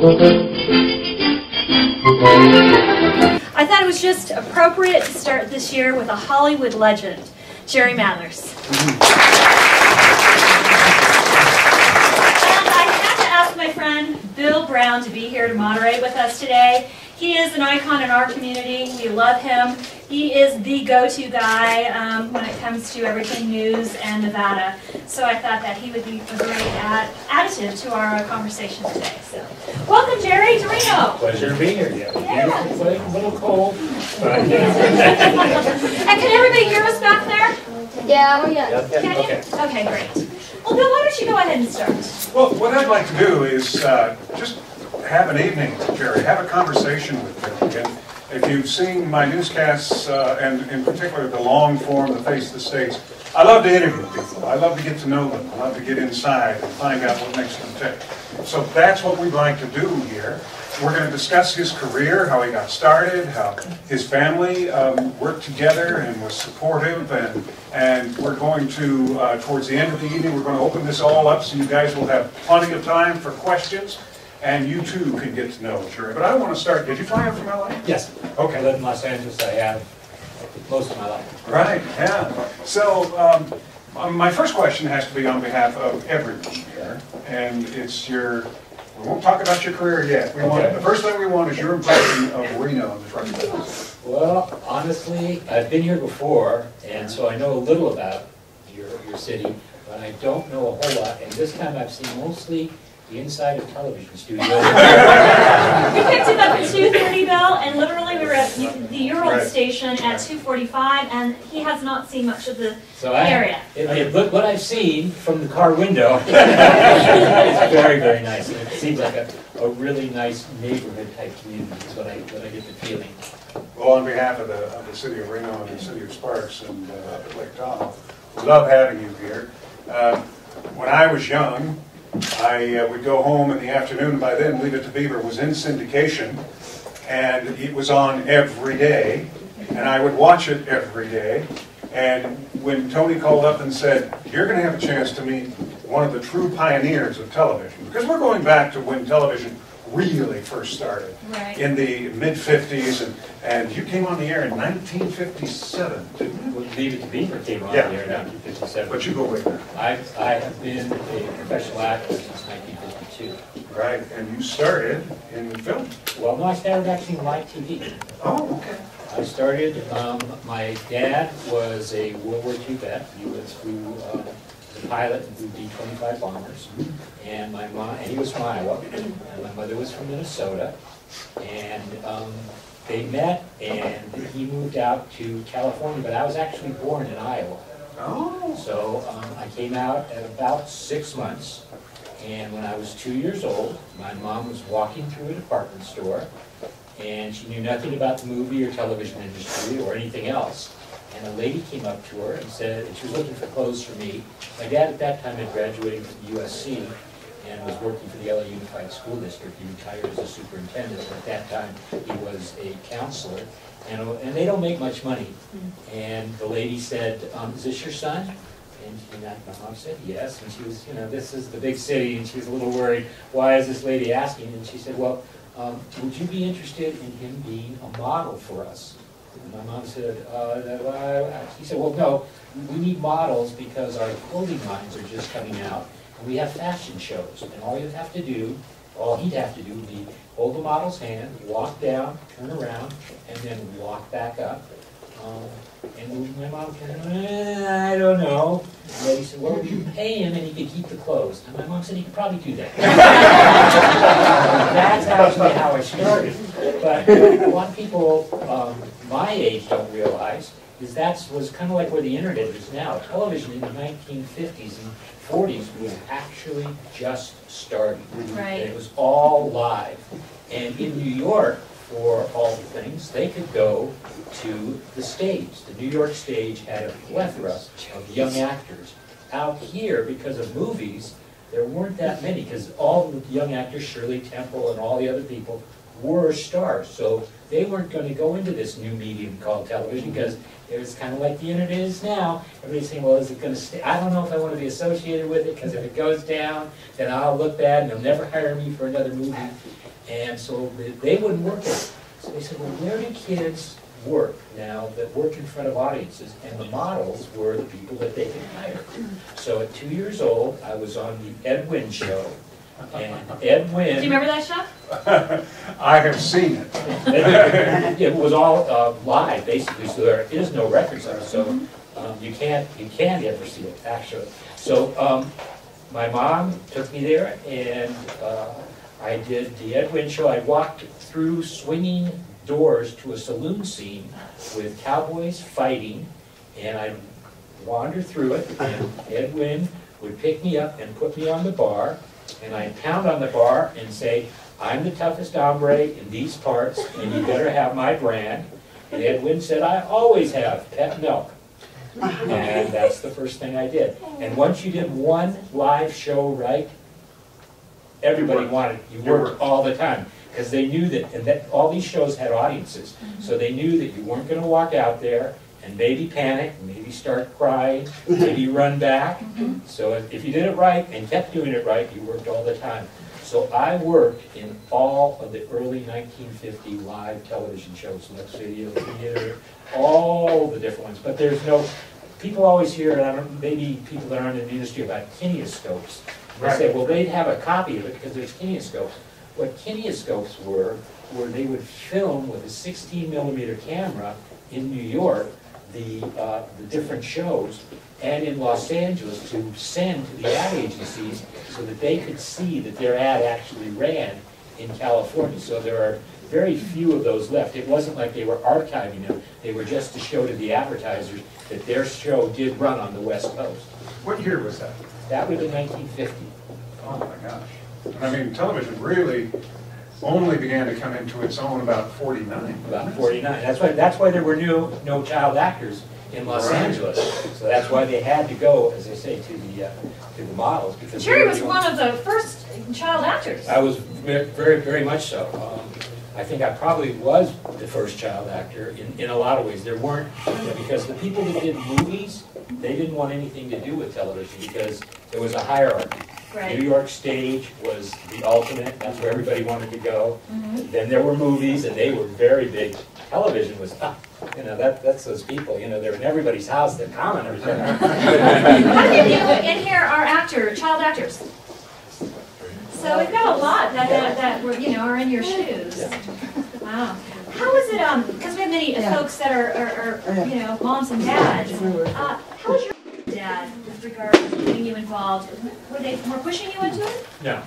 I thought it was just appropriate to start this year with a Hollywood legend, Jerry Mathers. And I had to ask my friend Bill Brown to be here to moderate with us today. He is an icon in our community. We love him. He is the go-to guy when it comes to everything news and Nevada. So I thought that he would be a great additive to our conversation today. So, welcome, Jerry, to Reno. Pleasure to be here. Yeah. Beautiful place, a little cold. But, And can everybody hear us back there? Yeah. Oh, yeah. Yeah. Can Okay. you? Okay, great. Well, Bill, why don't you go ahead and start? Well, what I'd like to do is just have an evening with Jerry, have a conversation with Jerry. And if you've seen my newscasts, and in particular the long form, The Face of the States, I love to interview people. I love to get to know them. I love to get inside and find out what makes them tick. So that's what we'd like to do here. We're going to discuss his career, how he got started, how his family worked together and was supportive, and we're going to, towards the end of the evening, we're going to open this all up so you guys will have plenty of time for questions, and you too can get to know Jerry. But I want to start, did you fly up from LA? yes. Okay. I live in Los Angeles. I have most of my life. Right, yeah. So my first question has to be on behalf of everyone here, and it's your, we won't talk about your career yet. We want, the first thing we want is your impression of Reno and the trucking business. Well, honestly, I've been here before, and so I know a little about your city, but I don't know a whole lot. And this time I've seen mostly the inside of television studios. We picked him up at 2:30, Bill, and literally we were at the Ural station at 2:45, and he has not seen much of the area. But what I've seen from the car window, it's very, very nice. And it seems like a really nice neighborhood type community is what I get the feeling. Well, on behalf of the city of Reno and the city of Sparks and Lake Tahoe, we love having you here. When I was young, I would go home in the afternoon, and by then Leave It to Beaver was in syndication, and it was on every day, and I would watch it every day. And when Tony called up and said, you're going to have a chance to meet one of the true pioneers of television, because we're going back to when television really first started, in the mid-50s, and you came on the air in 1957, didn't you? Well, Leave It to Beaver came on here in 1957. But you go way back. I have been a professional actor since 1952. Right, and you started in film. Well, no, I started actually in live TV. Oh, okay. I started, my dad was a World War II vet. He was the pilot and flew B-25 bombers. And my mom, and he was from Iowa, and my mother was from Minnesota. And they met, and he moved out to California, but I was actually born in Iowa. Oh. So I came out at about 6 months, and when I was 2 years old, my mom was walking through a department store, and she knew nothing about the movie or television industry or anything else. And a lady came up to her and said, and she was looking for clothes for me. My dad at that time had graduated from USC and was working for the LA Unified School District. He retired as a superintendent, but at that time he was a counselor. And they don't make much money. And the lady said, is this your son? And my mom said yes. And she was, this is the big city, and she was a little worried. Why is this lady asking? And she said, well, would you be interested in him being a model for us? And my mom said, he said, well, no, we need models because our clothing lines are just coming out, and we have fashion shows. And all he'd have to do would be hold the model's hand, walk down, turn around, and then walk back up. And my mom said, I don't know. And then he said, well, would you pay him and he could keep the clothes? And my mom said he could probably do that. That's actually how I started. But what people my age don't realize is that was kind of like where the internet is now. Television in the 1950s and 40s was actually just starting. Right. And it was all live. And in New York, for all the things, they could go to the stage. The New York stage had a plethora of young actors. Out here, because of movies, there weren't that many, because all the young actors, Shirley Temple and all the other people, were stars. So they weren't going to go into this new medium called television, because it was kind of like the internet is now. Everybody's saying, well, is it going to stay? I don't know if I want to be associated with it, because if it goes down, then I'll look bad and they'll never hire me for another movie. And so they wouldn't work it. So they said, well, where do kids work now that work in front of audiences? And the models were the people that they could hire. So at 2 years old, I was on the Ed Wynn show. And Ed Wynn... Do you remember that show? I have seen it. It was all live, basically, so there is no records of it. So you can't ever see it, actually. So my mom took me there, and I did the Ed Wynn show. I walked through swinging doors to a saloon scene with cowboys fighting, and I'd wander through it, and Ed Wynn would pick me up and put me on the bar, and I'd pound on the bar and say, I'm the toughest hombre in these parts, and you better have my brand. And Ed Wynn said, I always have pet milk. And that's the first thing I did. And once you did one live show right, everybody wanted, you worked all the time. Because they knew that, and that all these shows had audiences. So they knew that you weren't going to walk out there and maybe panic, maybe start crying, maybe run back. So if you did it right and kept doing it right, you worked all the time. So I worked in all of the early 1950 live television shows, Lex Video Theater, all the different ones. But there's no, people always hear, and I don't, maybe people that aren't in the industry, about kinescopes. They say, well, they'd have a copy of it because there's kinescopes. What kinescopes were they would film with a 16mm camera in New York the different shows, and in Los Angeles to send to the ad agencies so that they could see that their ad actually ran in California. So there are very few of those left. It wasn't like they were archiving them. They were just to show to the advertisers that their show did run on the West Coast. What year was that? That would have been 1950. Oh my gosh. I mean, television really only began to come into its own about 49. About 49. That's why there were no child actors in Los Angeles. So that's why they had to go, as I say, to the models. Because Jerry was one of the first child actors. I was very, very much so. I think I probably was the first child actor in a lot of ways. There weren't, because the people that did movies, they didn't want anything to do with television because there was a hierarchy. Right. New York stage was the ultimate, that's where everybody wanted to go. Then there were movies, and they were very big. Television was, that's those people, they're in everybody's house, they're commoners. How many of you in here are child actors? So we've got a lot that were, are in your shoes. Wow. How is it, because we have many folks that are moms and dads. How was your dad with regards to getting you involved? Were they more pushing you into it? No.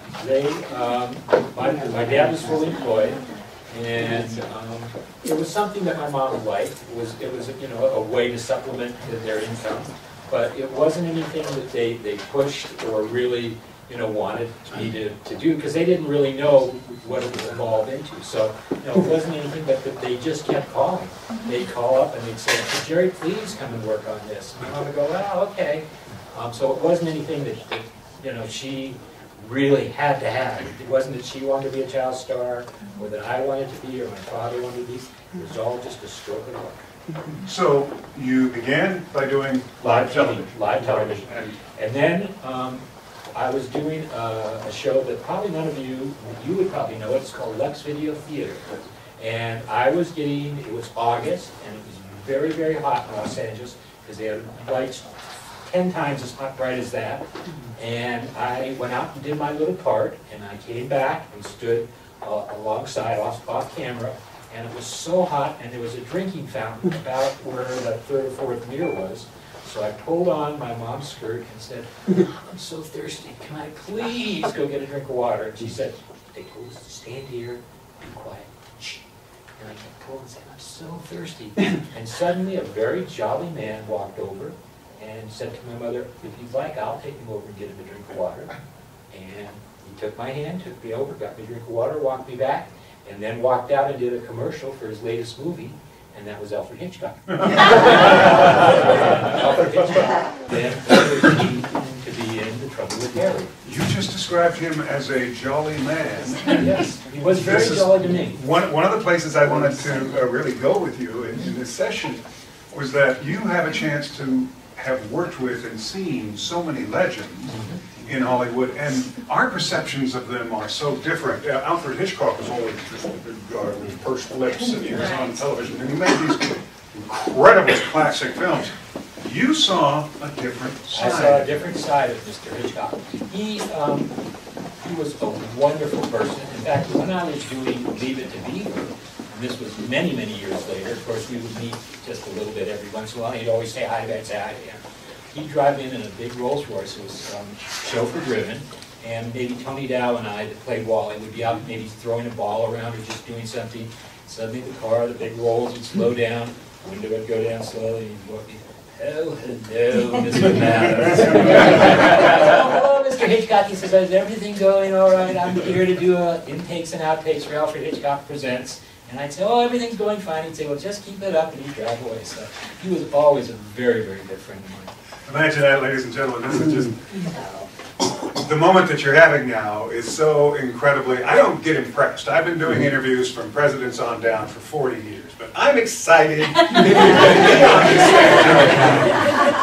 My dad was fully employed, and it was something that my mom liked. It was a way to supplement their income, but it wasn't anything that they pushed or really wanted me to do, because they didn't really know what it was involved into. So it wasn't anything, but they just kept calling. They'd call up and they'd say, Jerry, please come and work on this. And I would go, well, okay. So it wasn't anything that she really had to have. It wasn't that she wanted to be a child star, or that I wanted to be, or my father wanted to be. It was all just a stroke of luck. So you began by doing live television. Live television. And then I was doing a show that probably none of you would probably know. It's called Lex Video Theater. And I was it was August, and it was very, very hot in Los Angeles, because they had lights 10 times as bright as that. And I went out and did my little part, and I came back and stood alongside, off camera, and it was so hot, and there was a drinking fountain about where the third or fourth mirror was. So I pulled on my mom's skirt and said, I'm so thirsty, can I please go get a drink of water? And she said, hey, please stand here, be quiet. Shh. And I kept pulling and saying, I'm so thirsty. And suddenly a very jolly man walked over and said to my mother, if you'd like, I'll take him over and get him a drink of water. And he took my hand, took me over, got me a drink of water, walked me back, and then walked out and did a commercial for his latest movie. And that was Alfred Hitchcock. Alfred Hitchcock then to be in The Trouble with Harry. You just described him as a jolly man. Yes, he was very jolly to me. One of the places I wanted to really go with you in this session was that you have a chance to have worked with and seen so many legends, in Hollywood, and our perceptions of them are so different. Alfred Hitchcock was always just a big guy with pursed lips, and he was on television, and he made these incredible classic films. You saw a different side. I saw a different side of Mr. Hitchcock. He was a wonderful person. In fact, when I was doing Leave It to Beaver, and this was many, many years later, of course, we would meet just a little bit every once in a while. He'd always say hi to that, say hi to him. He'd drive in a big Rolls Royce. It was chauffeur-driven, and maybe Tony Dow and I, that played Wally, would be out maybe throwing a ball around or just doing something. Suddenly the car, the big Rolls, would slow down, window would go down slowly, and he'd walk in. Oh, hello, Mr. Maddox. Hello, Mr. Hitchcock. He says, is everything going all right? I'm here to do intakes and outtakes for Alfred Hitchcock Presents. And I'd say, oh, everything's going fine. He'd say, well, just keep it up, and he'd drive away. So he was always a very, very good friend of mine. Imagine that, ladies and gentlemen. This is just the moment that you're having now is so incredibly. I don't get impressed. I've been doing interviews from presidents on down for 40 years, but I'm excited because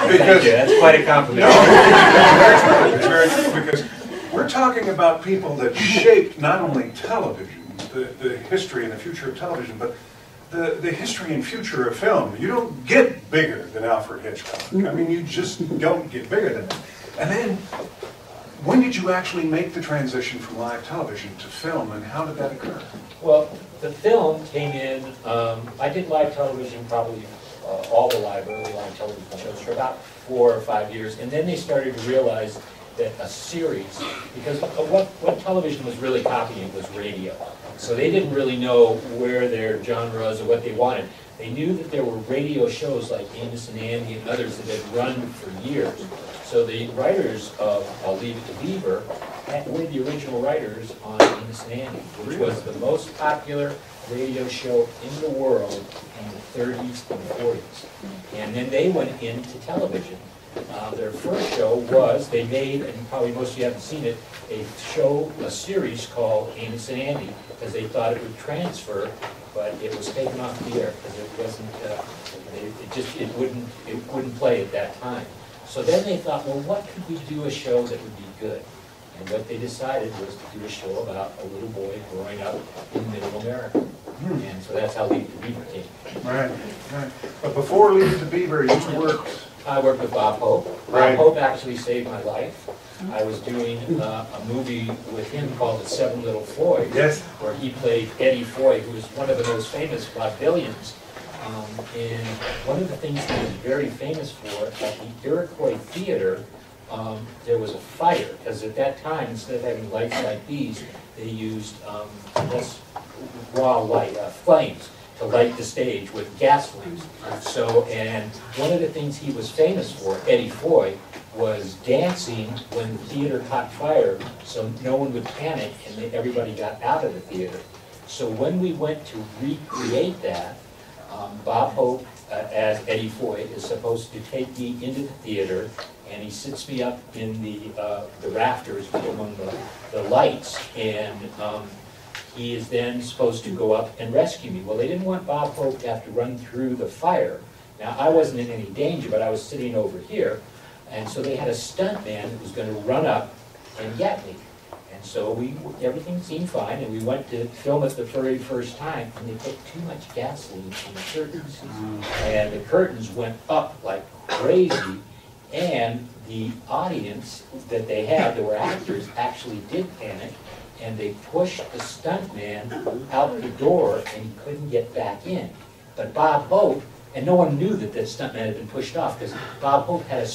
Thank you. That's quite a compliment. No, it's very true because we're talking about people that shaped not only television, the history and the future of television, but the history and future of film. You don't get bigger than Alfred Hitchcock. I mean, you just don't get bigger than that. And then, when did you actually make the transition from live television to film, and how did that occur? Well, the film came in, I did live television probably all the early live television shows for about 4 or 5 years, and then they started to realize that a series, because what television was really copying was radio. So they didn't really know where their genres or what they wanted. They knew that there were radio shows like Amos and Andy and others that had run for years. So the writers of Leave It to Beaver were the original writers on Amos and Andy, which was the most popular radio show in the world in the 30s and 40s. And then they went into television. Their first show was, they made, and probably most of you haven't seen it, a series called Amos and Andy, because they thought it would transfer, but it was taken off the air because it wasn't, it wouldn't play at that time. So then they thought, well, what could we do a show that would be good? And what they decided was to do a show about a little boy growing up in Middle America. And so that's how Leave It to Beaver came. Right, right. But before Leave It to Beaver, you worked. I worked with Bob Hope. Right. Bob Hope actually saved my life. I was doing a movie with him called The Seven Little Floyds, Yes. where he played Eddie Foy, who was one of the most famous vaudevillians. And one of the things he was very famous for, at the Iroquois Theater, there was a fire, because at that time, instead of having lights like these, they used less raw light, flames, to light the stage with gas flames. So, and one of the things he was famous for, Eddie Foy, was dancing when the theater caught fire, so no one would panic and everybody got out of the theater. So when we went to recreate that, Bob Hope, as Eddie Foy, is supposed to take me into the theater, and he sits me up in the rafters among the lights, and he is then supposed to go up and rescue me. Well, they didn't want Bob Hope to have to run through the fire. Now, I wasn't in any danger, but I was sitting over here, and so they had a stunt man that was going to run up and get me. And so everything seemed fine, and we went to film it the very first time, and they put too much gasoline in the curtains. And the curtains went up like crazy, and the audience that they had, that were actors, actually did panic, and they pushed the stuntman out the door, and he couldn't get back in. But Bob Hope, and no one knew that the stuntman had been pushed off, because Bob Hope had a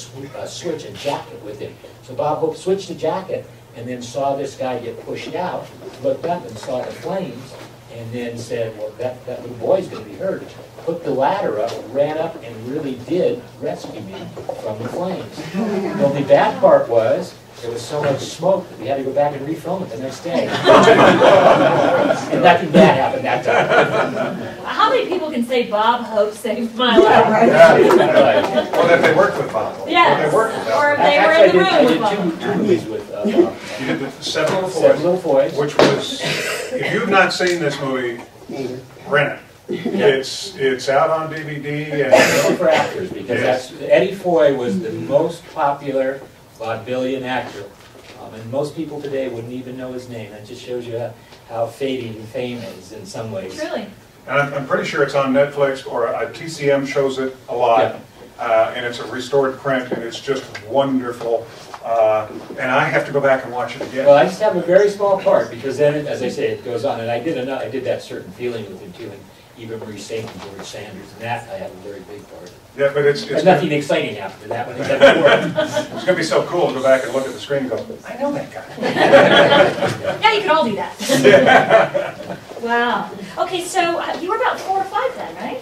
jacket with him. So Bob Hope switched the jacket, and then saw this guy get pushed out, looked up and saw the flames, and then said, well, that little boy's going to be hurt. Put the ladder up, ran up, and really did rescue me from the flames. The only bad part was, there was so much smoke that we had to go back and refilm it the next day. And nothing bad happened that time. How many people can say Bob Hope saved my life? Yeah. Well, that they worked with Bob. Yes. Or they worked with Bob. Or they were in the room with I Bob. did two movies with Bob. You did the Seven Seven Little Foys. which was, if you've not seen this movie, rent it. It's out on DVD. Only for actors, because Eddie Foy was the most popular vaudevillian actor And most people today wouldn't even know his name. That just shows you how fading fame is in some ways. Really? And I'm pretty sure it's on Netflix, or TCM shows it a lot. And it's a restored print, and it's just wonderful. And I have to go back and watch it again. Well, I just have a very small part, because then, as I say, it goes on. And I did that certain feeling with him too, and Eva Marie Saint and George Sanders, and that I have a very big part. Yeah, but it's nothing exciting happened in that one. It's going to be so cool to go back and look at the screen and go, I know that guy. Yeah, you can all do that. Wow. Okay, so you were about 4 or 5 then, right?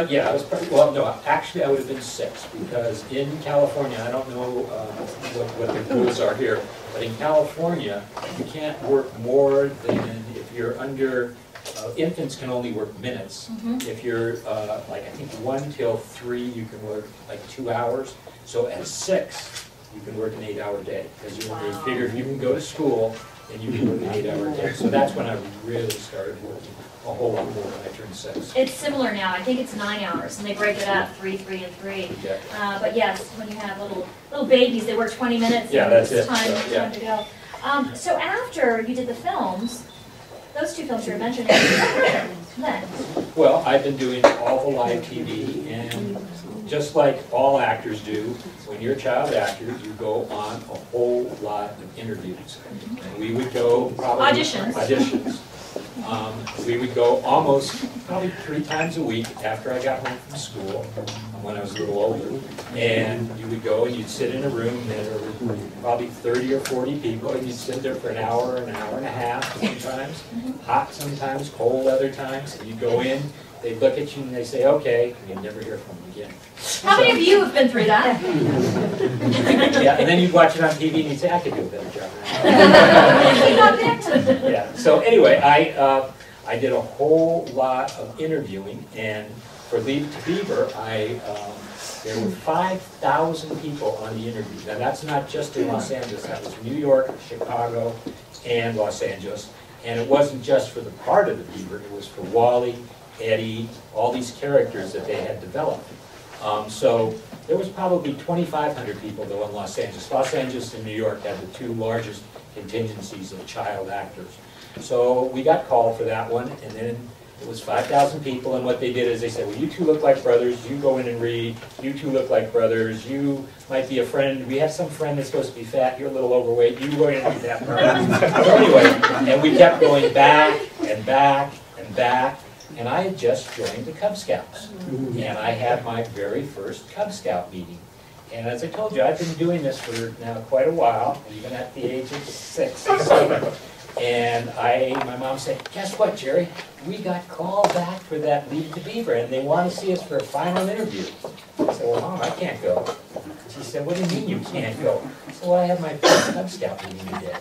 Yeah, I was probably, well, no, actually I would have been 6, because in California, I don't know what the rules are here, but in California, you can't work more than, if you're under, infants can only work minutes. If you're, like, I think 1 till 3, you can work like 2 hours. So at 6, you can work an 8-hour day, because they figure if you can go to school, then you can work an 8-hour day. So that's when I really started working a whole lot more when I turned 6. It's similar now. I think it's 9 hours, and they break it up 3, 3, and 3. Yeah. But yes, when you have little babies, they work 20 minutes. Yeah, and that's it's it. time, So, yeah. time to go. So after you did the films, those 2 films you were mentioning, then. Well, I've been doing all the live TV, and just like all actors do, when you're a child actor, you go on a whole lot of interviews. And we would go probably... Auditions. We would go probably 3 times a week after I got home from school, when I was a little older. And you would go and you'd sit in a room, and there were probably 30 or 40 people, and you'd sit there for an hour and a half sometimes. Hot sometimes, cold other times. And you'd go in, they'd look at you and they say, okay, and you'd never hear from them again. How many of you have been through that? Yeah, and then you'd watch it on TV and you'd say, I could do a better job. You got picked. Yeah. So anyway, I did a whole lot of interviewing, and for Leave to Beaver, there were 5,000 people on the interviews. And that's not just in Los Angeles. That was New York, Chicago, and Los Angeles. And it wasn't just for the part of the Beaver. It was for Wally, Eddie, all these characters that they had developed. So there was probably 2,500 people, though, in Los Angeles. Los Angeles and New York had the 2 largest contingencies of child actors. So we got called for that one, and then it was 5,000 people, and what they did is they said, well, you 2 look like brothers, you go in and read, you 2 look like brothers, you might be a friend, we have some friend that's supposed to be fat, you're a little overweight, you go in and read that part. So anyway, and we kept going back and back and back, and I had just joined the Cub Scouts, and I had my very first Cub Scout meeting. And as I told you, I've been doing this for now quite a while, even at the age of 6 or 7. And my mom said, guess what, Jerry? We got called back for that Leave to Beaver, and they want to see us for a final interview. I said, well, Mom, I can't go. She said, what do you mean you can't go? I said, well, I have my first Cub Scout meeting today.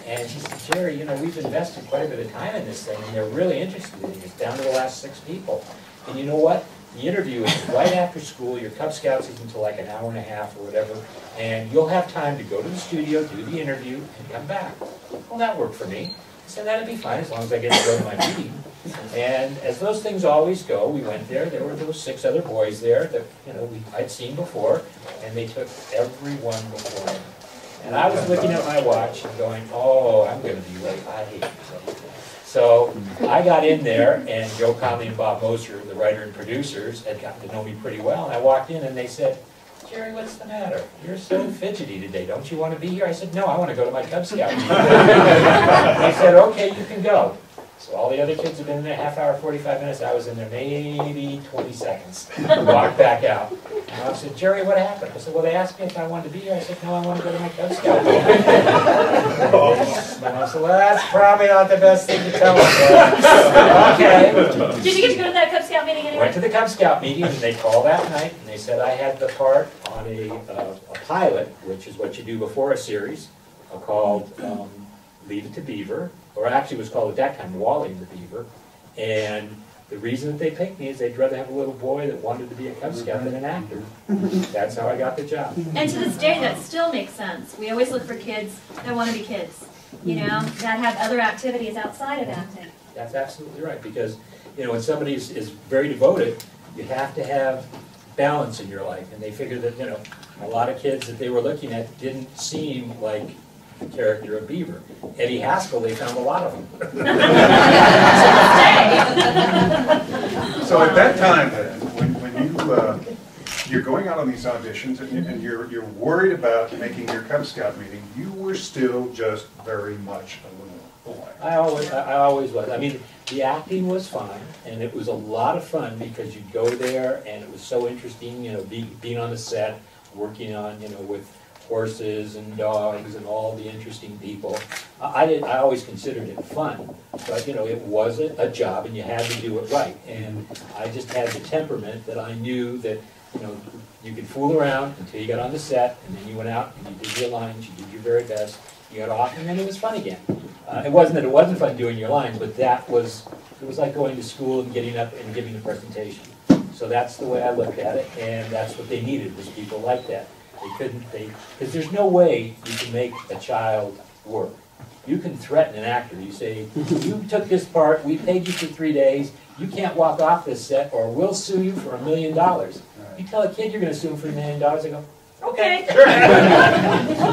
And she said, Jerry, you know, we've invested quite a bit of time in this thing, and they're really interested in it. It's down to the last 6 people. And you know what? The interview is right after school. Your Cub Scouts is until like an hour and a half or whatever, and you'll have time to go to the studio, do the interview, and come back. Well, that worked for me. I said, that'd be fine as long as I get to go to my meeting. And as those things always go, we went there. There were those 6 other boys there that I'd seen before, and they took everyone before me. And I was looking at my watch and going, oh, I'm going to be late. I hate this. So I got in there, and Joe Conley and Bob Moser, the writer and producers, had gotten to know me pretty well. And I walked in, and they said, Jerry, what's the matter? You're so fidgety today. Don't you want to be here? I said, no, I want to go to my Cub Scout meeting. They said, okay, you can go. So all the other kids had been in there half hour, 45 minutes. I was in there maybe 20 seconds. Walked back out. And I said, Jerry, what happened? I said, well, they asked me if I wanted to be here. I said, no, I want to go to my Cub Scout meeting. And I said, well, that's probably not the best thing to tell us. Okay. Did you get to go to that Cub Scout meeting anyway? Went to the Cub Scout meeting, and they called that night, and they said I had the part on a pilot, which is what you do before a series, called Leave It to Beaver, or actually it was called at that time Wally and the Beaver. And the reason that they picked me is they'd rather have a little boy that wanted to be a Cub Scout than an actor. That's how I got the job. And to this day, that still makes sense. We always look for kids that want to be kids, you know, that have other activities outside of acting. That's absolutely right, because when somebody is very devoted, you have to have balance in your life. And they figured that a lot of kids that they were looking at didn't seem like the character of Beaver. Eddie Haskell, they found a lot of them. So at that time, then, when you're going out on these auditions and you're worried about making your Cub Scout meeting, you were still just very much a little boy. I always was. I mean, the acting was fine, and it was a lot of fun because you'd go there, and it was so interesting, you know, being on the set, working on, you know, with horses and dogs and all the interesting people. I always considered it fun, but you know, it was a job, and you had to do it right. And I just had the temperament that I knew that, you know, you could fool around until you got on the set, and then you went out and you did your lines, you did your very best, you got off, and then it was fun again. It wasn't that it wasn't fun doing your lines, but it was like going to school and getting up and giving a presentation. So that's the way I looked at it, and that's what they needed, was people like that. Because there's no way you can make a child work. You can threaten an actor. You say, you took this part, we paid you for 3 days, you can't walk off this set or we'll sue you for $1 million. You tell a kid you're going to sue him for $1 million, they go, okay.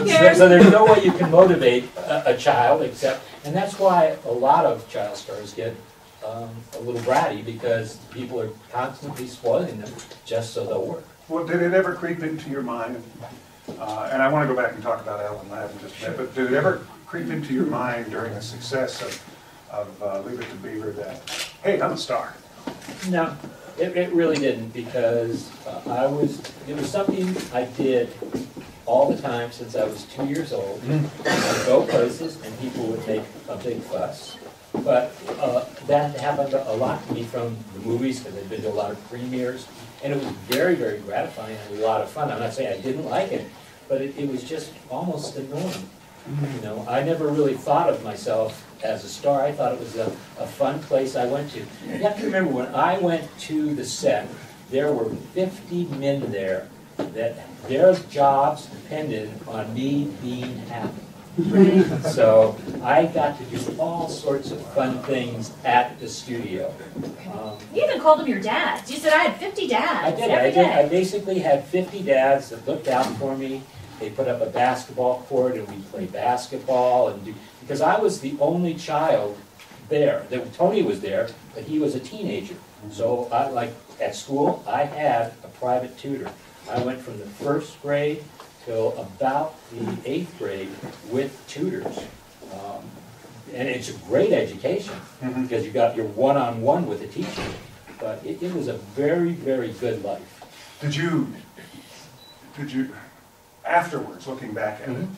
Okay. So there's no way you can motivate a child except, and that's why a lot of child stars get a little bratty, because people are constantly spoiling them just so they'll work. Well, did it ever creep into your mind, and I want to go back and talk about Alan Ladd in just a minute, but did it ever creep into your mind during the success of Leave It to Beaver that, hey, I'm a star? No, it really didn't, because it was something I did all the time since I was 2 years old. I'd go places and people would make a big fuss. But that happened a lot to me from the movies, because I'd been to a lot of premieres. And it was very, very gratifying and a lot of fun. I'm not saying I didn't like it, but it was just almost the norm. You know, I never really thought of myself as a star. I thought it was a fun place I went to. You have to remember, when I went to the set, there were 50 men there that their jobs depended on me being happy. So I got to do all sorts of fun things at the studio. You even called them your dads. You said, I had 50 dads. I did. Every day. I basically had 50 dads that looked out for me. They put up a basketball court and we'd play basketball. Because I was the only child there. Tony was there, but he was a teenager. So like at school, I had a private tutor. I went from the 1st grade till about the 8th grade with tutors. And it's a great education, because you got your one-on-one with a teacher. But it was a very, very good life. Did you, afterwards, looking back at it,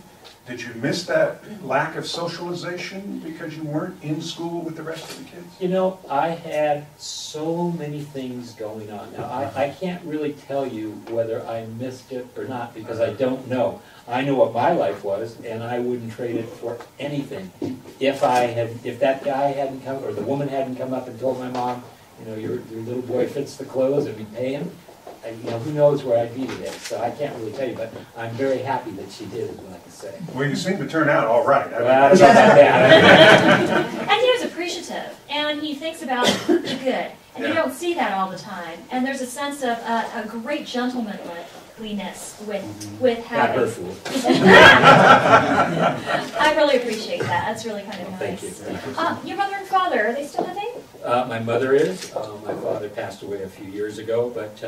did you miss that lack of socialization because you weren't in school with the rest of the kids? You know, I had so many things going on. Now, I can't really tell you whether I missed it or not, because I don't know. I know what my life was, and I wouldn't trade it for anything. If that guy hadn't come, or the woman hadn't come up and told my mom, you know, your little boy fits the clothes and we pay him, you know, who knows where I'd be today. So I can't really tell you, but I'm very happy that she did, is what I can say. Well, you seem to turn out all right. Well, I don't know about that. And he was appreciative, and he thinks about the good. And you don't see that all the time. And there's a sense of a great gentlemanliness with having. Not her fool. I really appreciate that. That's really kind of nice. Thank you. Your mother and father, are they still living? My mother is. My father passed away a few years ago, but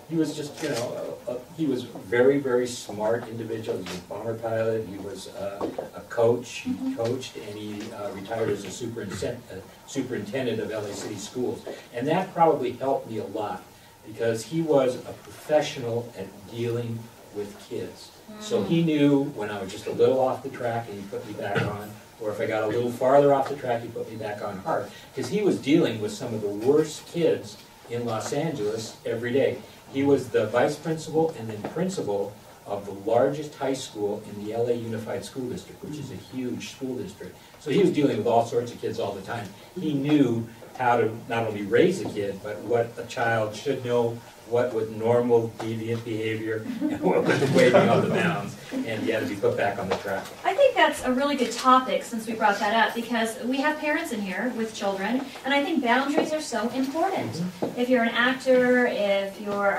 he was just, you know, he was a very, very smart individual. He was a bomber pilot. He was a coach. He coached, and he retired as a superintendent of LA City Schools. And that probably helped me a lot, because he was a professional at dealing with kids. So he knew when I was just a little off the track and he put me back on, or if I got a little farther off the track, he put me back on hard. Because he was dealing with some of the worst kids in Los Angeles every day. He was the vice principal and then principal of the largest high school in the LA Unified School District, which is a huge school district. So he was dealing with all sorts of kids all the time. He knew how to not only raise a kid, but what a child should know, what was normal deviant behavior, and what was way beyond the bounds, and he had to be put back on the track. I think that's a really good topic, since we brought that up, because we have parents in here with children, and I think boundaries are so important. If you're an actor, if you're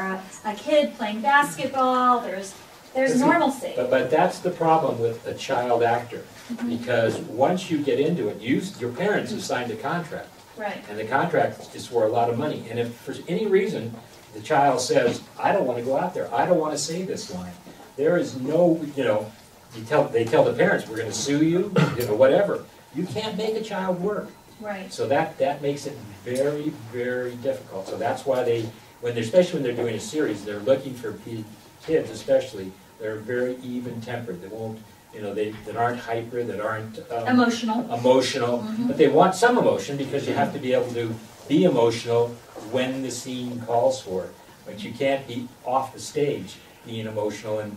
a kid playing basketball, there's There's normalcy. But that's the problem with a child actor, because once you get into it, your parents have signed a contract. Right. And the contract is for a lot of money. And if for any reason the child says, I don't want to go out there, I don't want to say this line, there is no, they tell the parents, we're going to sue you, whatever. You can't make a child work. Right. So that makes it very, very difficult. So that's why especially when they're doing a series, they're looking for kids especially, they're very even-tempered. They won't, that aren't hyper, that aren't emotional, but they want some emotion because you have to be able to be emotional when the scene calls for it. But you can't be off the stage being emotional and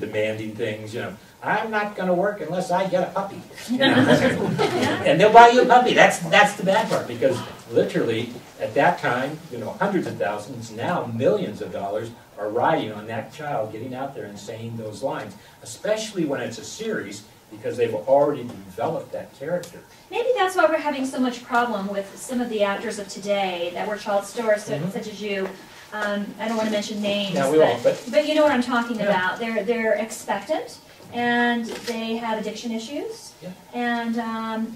demanding things. I'm not going to work unless I get a puppy. And they'll buy you a puppy. That's the bad part, because literally at that time, hundreds of thousands, now millions of dollars are riding on that child getting out there and saying those lines, especially when it's a series, because they've already developed that character. Maybe that's why we're having so much problem with some of the actors of today that were child stars, such as you. I don't want to mention names, no, we won't, but you know what I'm talking about. They're expectant, and they have addiction issues, and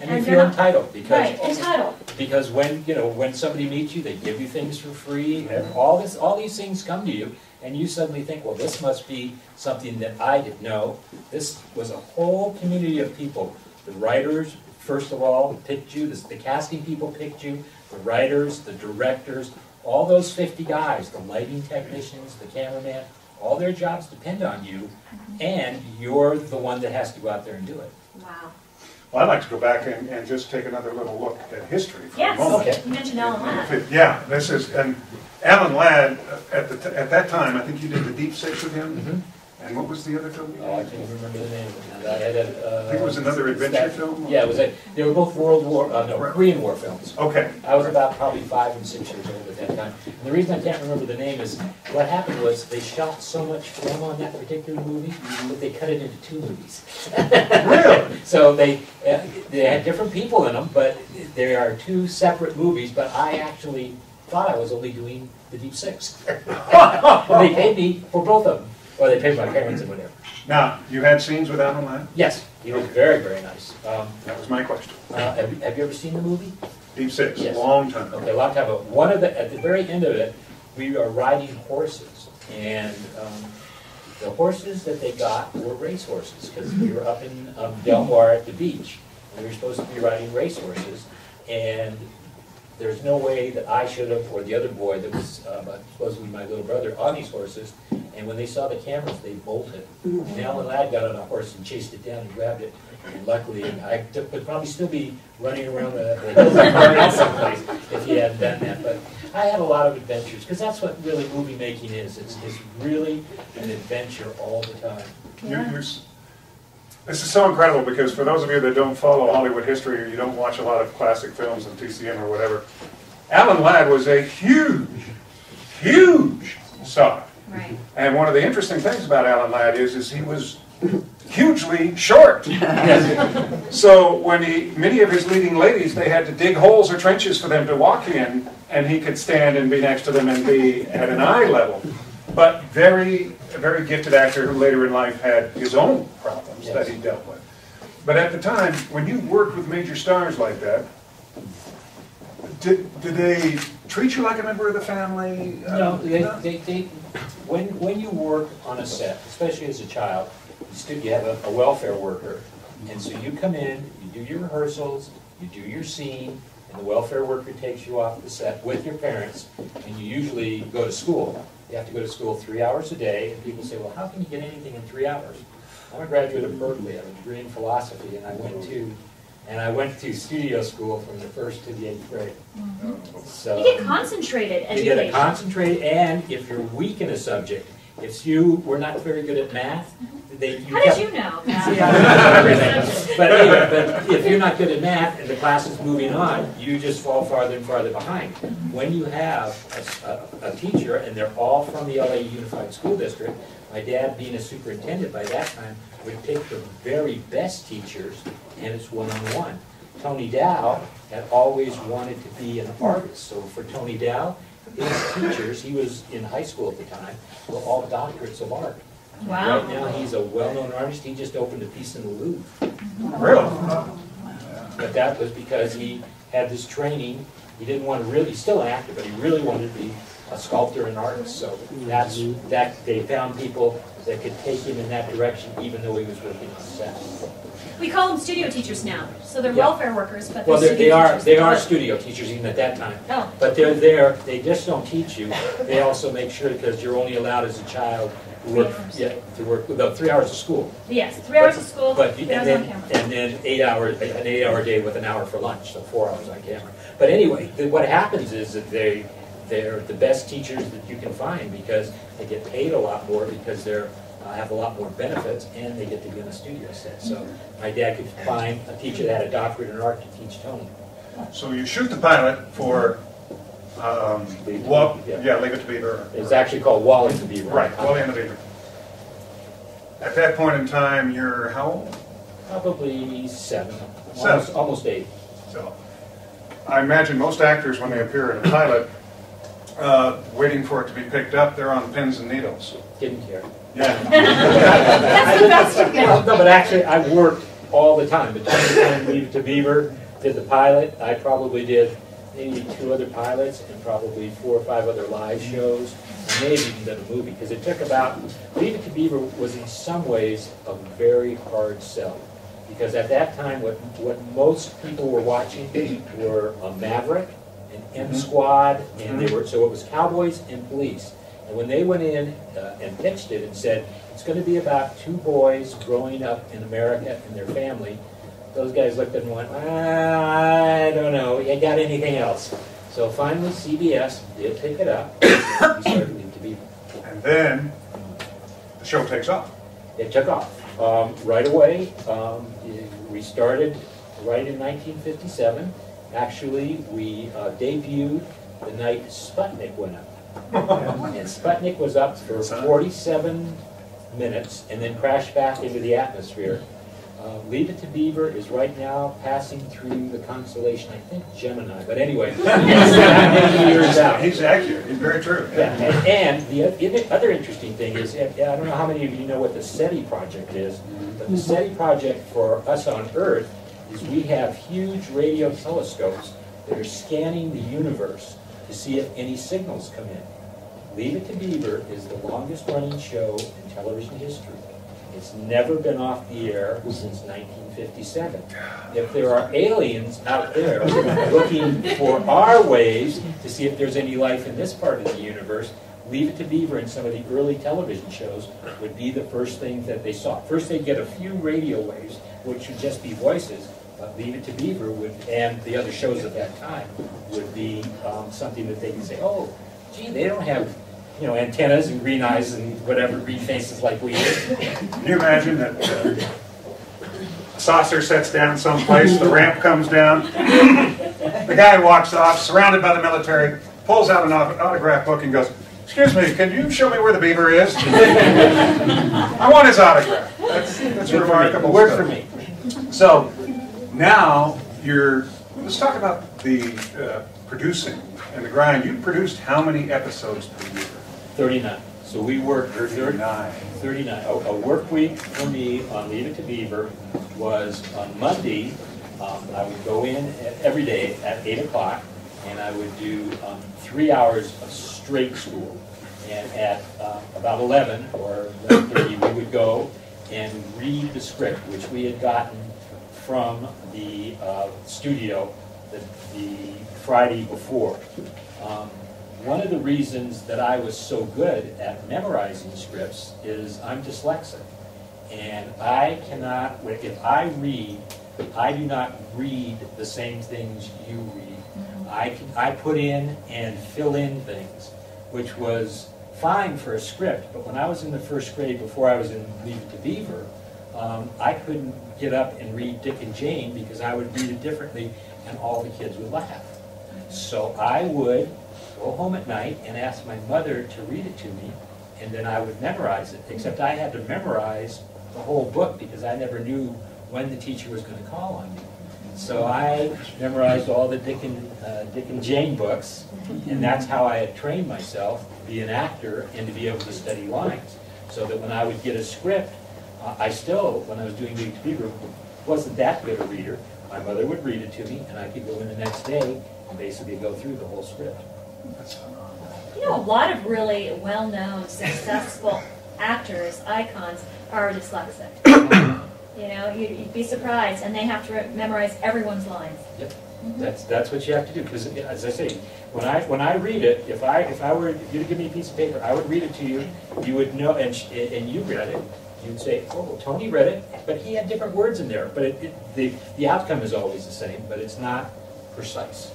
they feel entitled because entitled. Because when somebody meets you, they give you things for free, and all these things come to you, and you suddenly think, well, this must be something that I didn't know. This was a whole community of people. The writers, first of all, picked you. The casting people picked you. The writers, the directors, all those 50 guys, the lighting technicians, the cameraman, all their jobs depend on you, and you're the one that has to go out there and do it. Wow. Well, I'd like to go back and just take another little look at history for a moment. Yes, you mentioned Alan Ladd. Yeah, and Alan Ladd, at that time, I think you did the Deep Six with him. And what was the other film? Oh, I can't remember the name of it. I think it was another adventure film? Yeah, they were both Korean War films. Okay. I was about probably 5 and 6 years old at that time. And the reason I can't remember the name is what happened was they shot so much film on that particular movie that they cut it into 2 movies. Really? So they had different people in them, but there are 2 separate movies, but I actually thought I was only doing the Deep Six. And they paid me for both of them. Or they paid my parents and whatever. Now, you had scenes with Alan Ladd? Yes, he was very, very nice. That was my question. Have you ever seen the movie? Deep Six, Yes. a long time ago. Okay, a long time ago. At the very end of it, we are riding horses, and the horses that they got were race horses, because we were up in Del Mar at the beach, and we were supposed to be riding race horses, and there's no way that I should have, or the other boy that was supposed to be my little brother, on these horses. And when they saw the cameras, they bolted. And Alan Ladd got on a horse and chased it down and grabbed it. And luckily, I would probably still be running around the hills of Cornell someplace if he hadn't done that. But I had a lot of adventures, because that's what really movie making is. It's really an adventure all the time. Yeah. This is so incredible, because for those of you that don't follow Hollywood history, or you don't watch a lot of classic films on TCM or whatever, Alan Ladd was a huge star. Right. And one of the interesting things about Alan Ladd is he was hugely short. So when many of his leading ladies, they had to dig holes or trenches for them to walk in, and he could stand and be next to them and be at an eye level. But a very gifted actor who later in life had his own problems that he dealt with. But at the time, when you worked with major stars like that, did they treat you like a member of the family? No, when you work on a set, especially as a child, you have a welfare worker, and so you come in, you do your rehearsals, you do your scene, and the welfare worker takes you off the set with your parents, and you usually go to school. You have to go to school 3 hours a day, and people say, well, how can you get anything in 3 hours? I'm a graduate of Berkeley. I have a degree in philosophy, and I went to studio school from the 1st to the 8th grade. So You get concentrated education. you get a concentrated, and if you're weak in a subject, if you were not very good at math, How did you know? but anyway, but if you're not good at math and the class is moving on, you just fall farther and farther behind. When you have a teacher, and they're all from the LA Unified School District, my dad, being a superintendent by that time, would pick the very best teachers, and it's one-on-one. Tony Dow had always wanted to be an artist, so for Tony Dow, his teachers, he was in high school at the time, were all doctorates of art. Wow. Right now, he's a well-known artist. He just opened a piece in the Louvre. Really? But that was because he had this training. He didn't want to really, he's still an actor, but he really wanted to be a sculptor and artist. So they found people that could take him in that direction, even though he was working on set. We call them studio teachers now. So they're Yeah. welfare workers, but Well, they're they are studio teachers. studio teachers even at that time. Oh. But they're there, they just don't teach you. They also make sure, because you're only allowed as a child to work, 3 hours. to work about 3 hours of school. Yes, 3 hours of school, But 3 and hours then, on camera. and then an 8-hour day with an hour for lunch, so 4 hours on camera. But anyway, what happens is that they're the best teachers that you can find, because they get paid a lot more, because they're have a lot more benefits, and they get to be on a studio set. So my dad could find a teacher that had a doctorate in art to teach Tony. So you shoot the pilot for, Leave Leave It to Beaver. It's actually called Wally the Beaver. Right, Wally and the Beaver. At that point in time, you're how old? Probably 7. Seven. Almost 8. So, I imagine most actors, when they appear in a pilot, waiting for it to be picked up, they're on pins and needles. Didn't care. Yeah. That's the best of them. No, but actually, I worked all the time. Between the time Leave It to Beaver did the pilot, I probably did maybe 2 other pilots and probably 4 or 5 other live shows, and maybe even done a movie, because it took about, Leave It to Beaver was in some ways a very hard sell, because at that time what most people were watching were a Maverick, an M Squad, and so it was cowboys and police. And when they went in and pitched it and said, it's going to be about 2 boys growing up in America and their family, those guys looked at it and went, I don't know, you got anything else? So finally CBS did pick it up, and we started Leave It to Beaver. And then, the show takes off. It took off right away. We started right in 1957. Actually, we debuted the night Sputnik went up. And Sputnik was up for 47 minutes and then crashed back into the atmosphere. Leave It to Beaver is right now passing through the constellation, I think Gemini, but anyway, it's not many years out. He's accurate. He's very true. Yeah, and the other interesting thing is, I don't know how many of you know what the SETI project is, but the SETI project for us on Earth is we have huge radio telescopes that are scanning the universe to see if any signals come in. Leave It to Beaver is the longest running show in television history. It's never been off the air since 1957. If there are aliens out there looking for our waves to see if there's any life in this part of the universe, Leave It to Beaver and some of the early television shows would be the first thing that they saw. First they'd get a few radio waves, which would just be voices. Leave It to Beaver would, and the other shows at that time, would be something that they could say, oh, gee, they don't have, you know, antennas and green eyes and whatever, green faces like we do. Can you imagine that a saucer sets down someplace, the ramp comes down, the guy walks off, surrounded by the military, pulls out an autograph book and goes, excuse me, can you show me where the beaver is? I want his autograph. That's remarkable. Work for me. So, now let's talk about the producing and the grind. You produced how many episodes per year? 39. So we worked 39. 39. A work week for me on Leave It to Beaver was on Monday. I would go in every day at 8 o'clock, and I would do 3 hours of straight school. And at about 11 or 11:30, we would go and read the script, which we had gotten from the studio the Friday before. One of the reasons that I was so good at memorizing scripts is I'm dyslexic. And I cannot, if I read, I do not read the same things you read. I put in and fill in things, which was fine for a script, but when I was in the first grade, before I was in Leave It to Beaver, I couldn't get up and read Dick and Jane because I would read it differently and all the kids would laugh. So I would go home at night and ask my mother to read it to me, and then I would memorize it, except I had to memorize the whole book because I never knew when the teacher was going to call on me. So I memorized all the Dick and Jane books, and that's how I had trained myself to be an actor and to be able to study lines. So that when I would get a script, I still, when I was doing Big Beaver, wasn't that good a reader. My mother would read it to me, and I could go in the next day and basically go through the whole script. That's phenomenal. You know, a lot of really well-known, successful actors, icons, are dyslexic. You know, you'd be surprised, and they have to memorize everyone's lines. Yep. That's what you have to do, because as I say, when I read it, if I were you to give me a piece of paper, I would read it to you. You would know, and you read it. You'd say, "Oh, well, Tony read it, but he had different words in there." But the outcome is always the same, but it's not precise.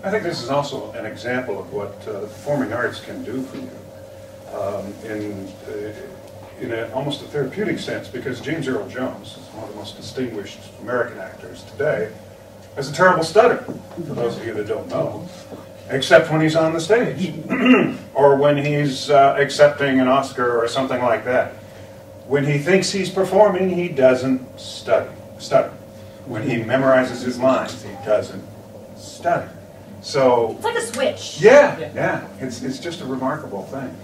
I think this is also an example of what the performing arts can do for you in almost a therapeutic sense, because James Earl Jones is one of the most distinguished American actors today, has a terrible stutter, for those of you that don't know, except when he's on the stage or when he's accepting an Oscar or something like that. When he thinks he's performing, he doesn't stutter. When he memorizes his lines, he doesn't stutter. So It's like a switch. yeah, it's just a remarkable thing.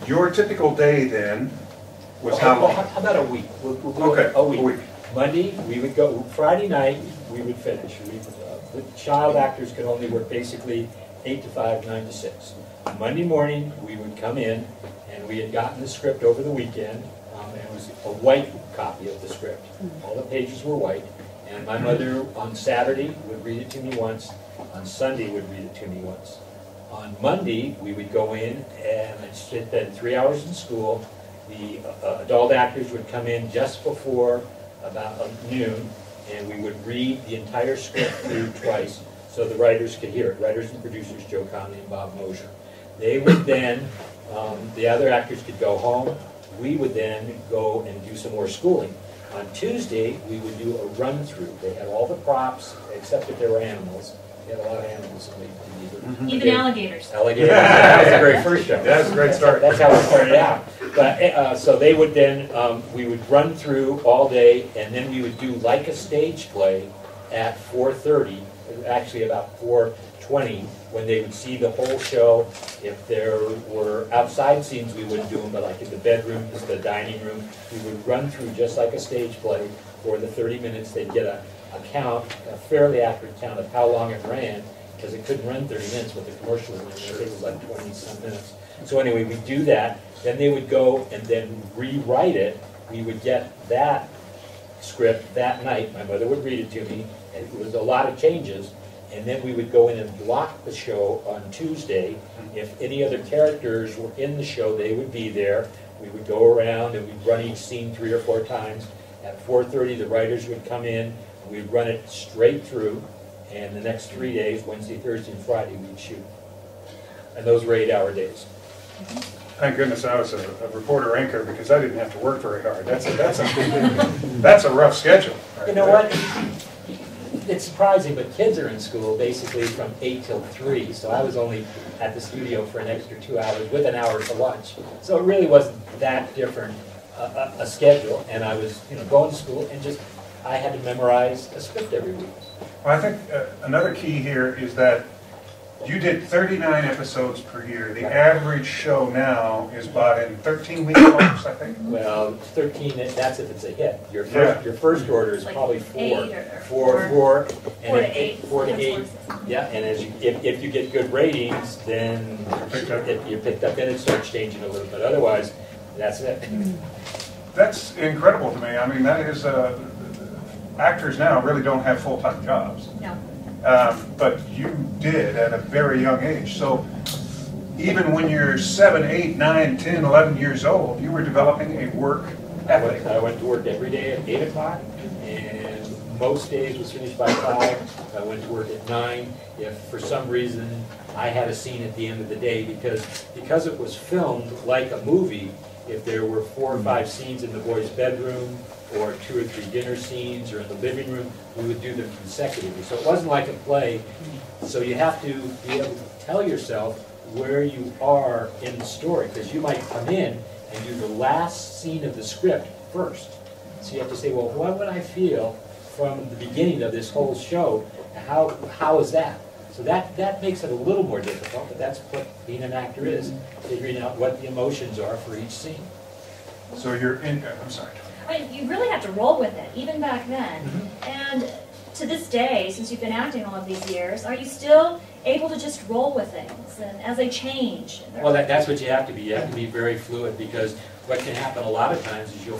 Your typical day then was how long? How about a week? We'll do Okay, a week. a week. Monday, we would go, Friday night, we would finish. The child actors could only work basically 8 to 5, 9 to 6. Monday morning, we would come in, and we had gotten the script over the weekend. It was a white copy of the script. All the pages were white. And my mother, on Saturday, would read it to me once. On Sunday, would read it to me once. On Monday, we would go in, and I'd sit then 3 hours in school. The adult actors would come in just before about noon, and we would read the entire script through twice so the writers could hear it. Writers and producers, Joe Conley and Bob Mosher. They would then, the other actors could go home. We would then go and do some more schooling. On Tuesday, we would do a run-through. They had all the props, except if there were animals. They had a lot of animals in the Even alligators. Alligators. That was the very first show. That's a great start. That's how it started out. But so they would then, we would run through all day, and then we would do like a stage play at 4:30, actually about 4:20, when they would see the whole show. If there were outside scenes, we wouldn't do them, but like in the bedroom, the dining room, we would run through just like a stage play for the 30 minutes. They'd get a count, a fairly accurate count of how long it ran, because it couldn't run 30 minutes with the commercials in there. It was like 20-some minutes. So anyway, we do that. Then they would go and then rewrite it. We would get that script that night. My mother would read it to me, and it was a lot of changes. And then we would go in and block the show on Tuesday. If any other characters were in the show, they would be there. We would go around and we'd run each scene 3 or 4 times. At 4:30, the writers would come in. We'd run it straight through. And the next 3 days, Wednesday, Thursday, and Friday, we'd shoot. And those were 8-hour days. Thank goodness I was a reporter anchor, because I didn't have to work very hard. That's a rough schedule. Right You know there. what? It's surprising, but kids are in school basically from 8 till 3, so I was only at the studio for an extra 2 hours with an hour for lunch. So it really wasn't that different a schedule, and I was going to school and just, I had to memorize a script every week. Well, I think another key here is that you did 39 episodes per year. The average show now is about in 13-week blocks, I think. Well, 13, that's if it's a hit. Your Yeah. first order is Like probably 8 4, or 4 and to 8. 4 to 8. Yeah, and as if you get good ratings, then you're picked up, then it starts changing a little bit. Otherwise, that's it. That's incredible to me. I mean, that is, actors now really don't have full-time jobs. No. But you did at a very young age. So even when you're 7, 8, 9, 10, 11 years old, you were developing a work ethic. I went to work every day at 8 o'clock, and most days was finished by 5. I went to work at 9. If for some reason I had a scene at the end of the day, because it was filmed like a movie, if there were 4 or 5 scenes in the boys' bedroom, or 2 or 3 dinner scenes, or in the living room, we would do them consecutively. So it wasn't like a play. So you have to be able to tell yourself where you are in the story, because you might come in and do the last scene of the script first. So you have to say, well, what would I feel from the beginning of this whole show? How is that? So that makes it a little more difficult, but that's what being an actor is, figuring out what the emotions are for each scene. So you're in, I'm sorry. I mean, you really have to roll with it, even back then. And to this day, since you've been acting all of these years, are you still able to just roll with things and as they change? Well, that's what you have to be. You have to be very fluid, because what can happen a lot of times is you'll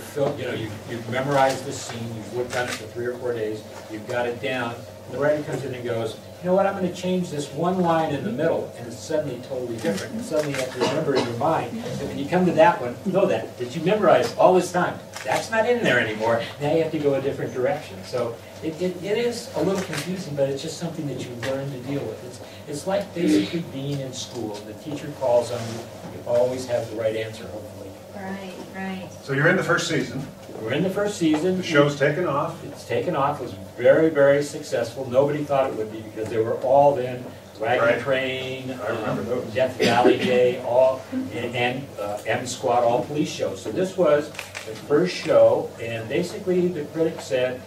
you've memorized this scene, you've worked on it for 3 or 4 days, you've got it down, and the writer comes in and goes, you know what, I'm going to change this one line in the middle, and it's suddenly totally different, and suddenly you have to remember in your mind, and when you come to that one, you know that you memorized all this time. That's not in there anymore. Now you have to go a different direction. So it is a little confusing, but it's just something that you learn to deal with. It's like basically being in school. The teacher calls on you. You always have the right answer, hopefully. Right, right. So you're in the first season. We're in the first season. The show's taken off. It's taken off. It was very, very successful. Nobody thought it would be, because they were all then Wagon Train, I remember those. Death Valley Day, all, and M Squad, all police shows. So this was the first show, and basically the critics said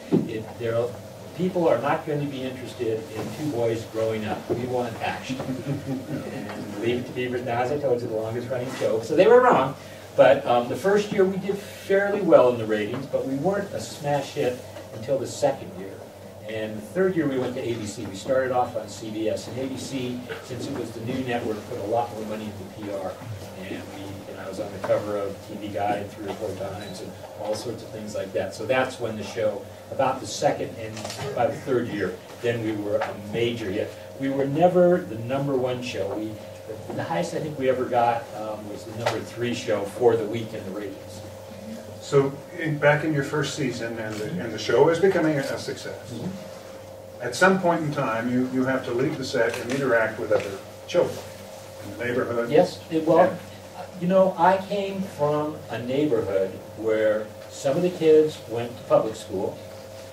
people are not going to be interested in 2 boys growing up. We want action. And Leave It to Beaver, now as I told you, the longest running show. So they were wrong. But the first year we did fairly well in the ratings, but we weren't a smash hit until the second year. And the third year we went to ABC. We started off on CBS, and ABC, since it was the new network, put a lot more money into PR. And I was on the cover of TV Guide 3 or 4 times, and all sorts of things like that. So that's when the show, about the second and by the third year, then we were a major hit. We were never the #1 show. The highest I think we ever got was the #3 show for the week in the ratings. So back in your first season, and the show is becoming a success. At some point in time, you have to leave the set and interact with other children in the neighborhood. Yes, well, you know, I came from a neighborhood where some of the kids went to public school,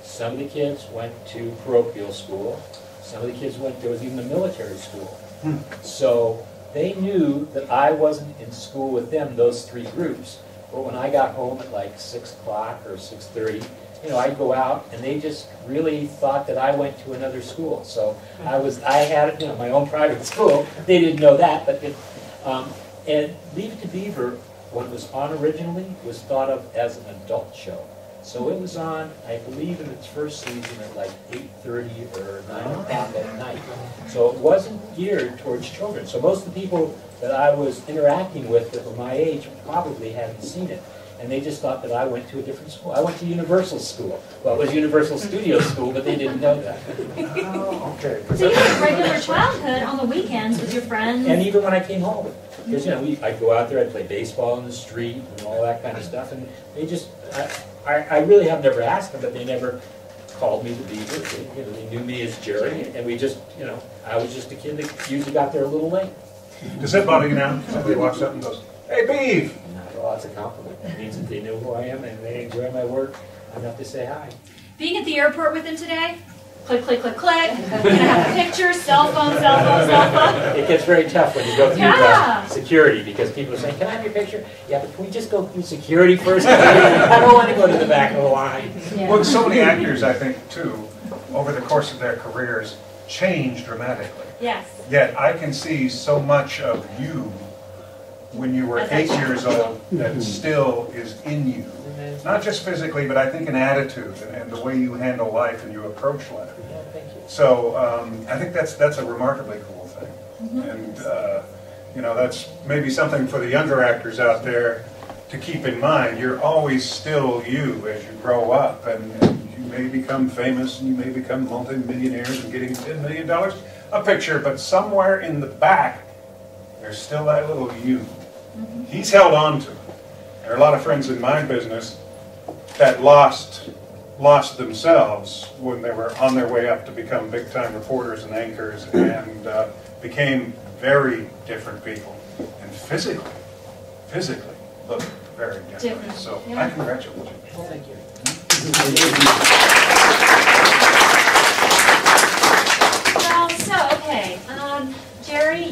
some of the kids went to parochial school, some of the kids there was even a military school. So they knew that I wasn't in school with them, those 3 groups. But when I got home at like 6 o'clock or 6:30, I'd go out, and they just really thought that I went to another school. So I had my own private school. They didn't know that, but and Leave It to Beaver, when it was on originally, was thought of as an adult show. So it was on, I believe, in its first season at like 8:30 or 9 o'clock at night. So it wasn't geared towards children. So most of the people that I was interacting with that were my age probably hadn't seen it. And they just thought that I went to a different school. I went to Universal School. Well, it was Universal Studios School, but they didn't know that. Oh, okay. So you had a regular childhood on the weekends with your friends? And even when I came home. Because, I'd go out there, I'd play baseball in the street and all that kind of stuff. And they just, I really have never asked them, but they never called me the Beaver. They knew me as Jerry. And we just, I was just a kid that usually got there a little late. Does that bother you now? Somebody walks up and goes, "Hey, Beav!" Well, that's a compliment. It means that they know who I am and they enjoy my work enough to say hi. Being at the airport with him today, click, click, click, click, gonna have a picture, cell phone, cell phone, cell phone. It gets very tough when you go through security, because people are saying, "Can I have your picture?" Yeah, but can we just go through security first? I don't want to go to the back of the line. Yeah. Well, so many actors, I think, too, over the course of their careers, change dramatically. Yes. Yet I can see so much of you when you were 8 years old that still is in you. Not just physically, but I think in attitude and the way you handle life and you approach life. Yeah, thank you. So I think that's a remarkably cool thing. And that's maybe something for the younger actors out there to keep in mind. You're always still you as you grow up, and you may become famous and you may become multi-millionaires and getting $10 million a picture, but somewhere in the back there's still that little you. He's held on to it. There are a lot of friends in my business that lost themselves when they were on their way up to become big-time reporters and anchors, and became very different people, and physically look very different. So I congratulate you. Well, thank you. Jerry,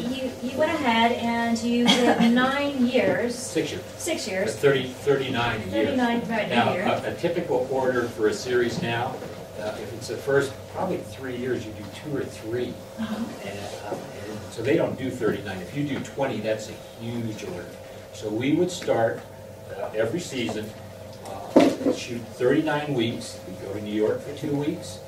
you went ahead and you did 9 years. 6 years. 6 years. 39 years. 39 now, years. A typical order for a series now, if it's the first probably 3 years, you do 2 or 3. And so they don't do 39. If you do 20, that's a huge order. So we would start every season. We shoot 39 weeks. We go to New York for 2 weeks.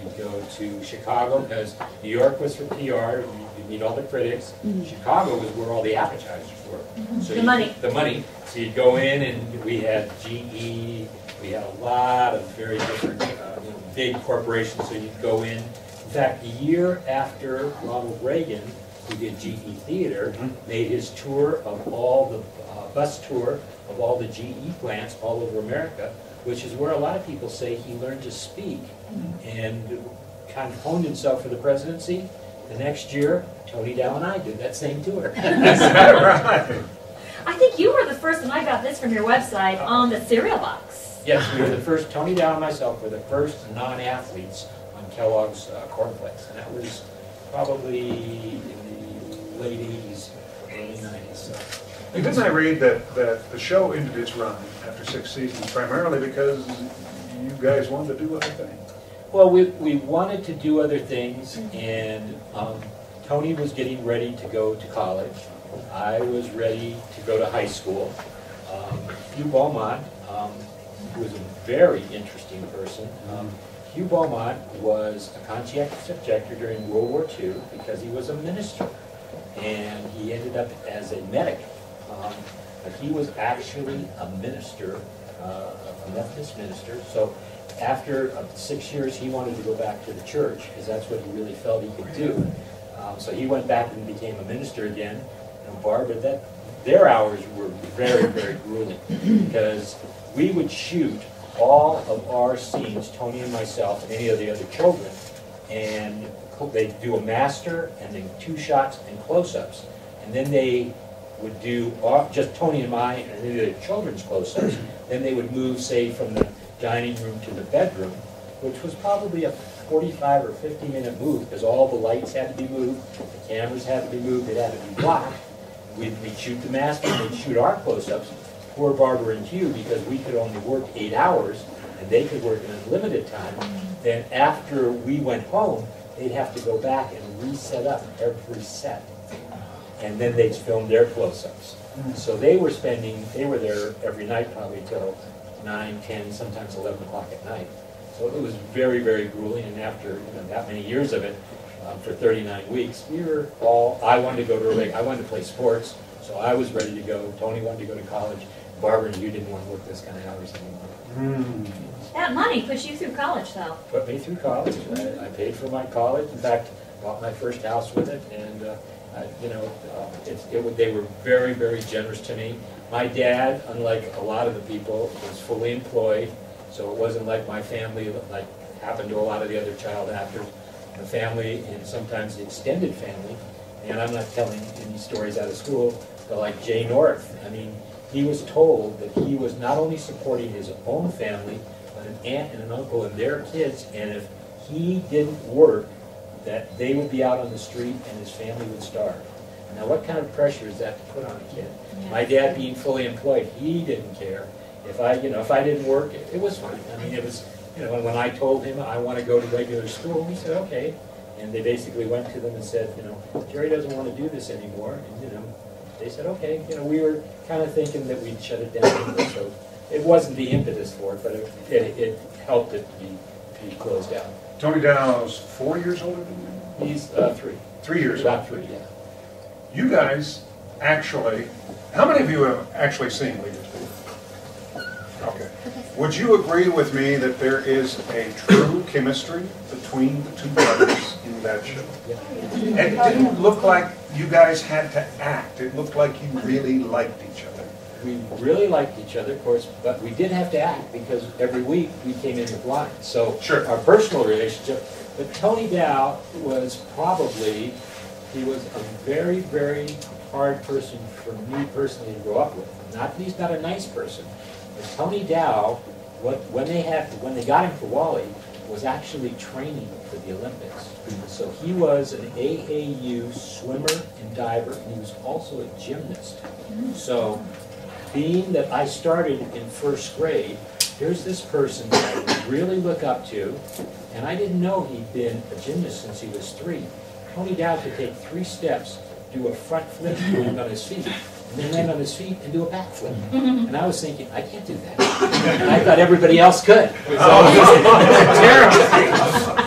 We go to Chicago because New York was for PR. You meet all the critics. Chicago was where all the appetizers were. So The money. The money. So you'd go in and we had GE. We had a lot of very different big corporations. So you'd go in. In fact, the year after Ronald Reagan, who did GE Theater, made his tour of all the bus tour of all the GE plants all over America, which is where a lot of people say he learned to speak and kind of honed himself for the presidency. The next year, Tony Dow and I did that same tour. Is that right? I think you were the first, and I got this from your website, on the cereal box. Yes, we were the first, Tony Dow and myself were the first non-athletes on Kellogg's cornflakes, and that was probably in the late 80s, early 90s. So. Didn't I read that the show ended its run after 6 seasons primarily because you guys wanted to do other things? Well, we wanted to do other things, and Tony was getting ready to go to college. I was ready to go to high school. Hugh Beaumont, who was a very interesting person. Hugh Beaumont was a conscientious objector during World War II because he was a minister, and he ended up as a medic. But he was actually a minister, a Methodist minister. So after 6 years, he wanted to go back to the church because that's what he really felt he could do. So he went back and became a minister again. And Barbara, their hours were very, very grueling because we would shoot all of our scenes, Tony and myself and any of the other children, and they'd do a master and then 2 shots and close-ups. And then they would do just Tony and I and the children's close-ups. Then they would move, say, from the dining room to the bedroom, which was probably a 45 or 50-minute move because all the lights had to be moved, the cameras had to be moved, it had to be blocked. We'd shoot the master, and they'd shoot our close-ups. Poor Barbara and Hugh, because we could only work 8 hours, and they could work in unlimited time. Then after we went home, they'd have to go back and reset up every set. And then they'd film their close-ups. So they were there every night probably till 9, 10, sometimes 11 o'clock at night. So it was very, very grueling, and after that many years of it, for 39 weeks, I wanted to go to a league. I wanted to play sports, so I was ready to go. Tony wanted to go to college. Barbara and you didn't want to work this kind of hours anymore. That money puts you through college, though. Put me through college. I paid for my college. In fact, bought my first house with it, and they were very, very generous to me. My dad, unlike a lot of the people, was fully employed, so it wasn't like my family, like happened to a lot of the other child actors. The family, and sometimes the extended family, and I'm not telling any stories out of school, but like Jay North, I mean, he was told that he was not only supporting his own family, but an aunt and an uncle and their kids, and if he didn't work, that they would be out on the street and his family would starve. Now, what kind of pressure is that to put on a kid? Yeah. My dad being fully employed, he didn't care. If I didn't work, it was fine. I mean, it was, when I told him I want to go to regular school, he said, okay. And they basically went to them and said, Jerry doesn't want to do this anymore. And, they said, okay. We were kind of thinking that we'd shut it down. So it wasn't the impetus for it, but it helped it to be closed down. Tony Dow's 4 years older than you? He's 3. 3 years About older. 3, yeah. You guys actually, how many of you have actually seen Leaders? Okay. Would you agree with me that there is a true chemistry between the 2 brothers in that show? Yeah. It didn't look like you guys had to act. It looked like you really liked each other. We really liked each other, of course, but we did have to act because every week we came in with lines. So Sure. Our personal relationship, but Tony Dow was he was a very, very hard person for me personally to grow up with. Not that he's not a nice person, but Tony Dow, when they got him for Wally, was actually training for the Olympics. So he was an AAU swimmer and diver, and he was also a gymnast. So being that I started in 1st grade, here's this person that I would really look up to, and I didn't know he'd been a gymnast since he was 3. Tony Dow could take 3 steps, do a front flip, land on his feet. and then land on his feet and do a backflip. And I was thinking, I can't do that. And I thought everybody else could. So terrible.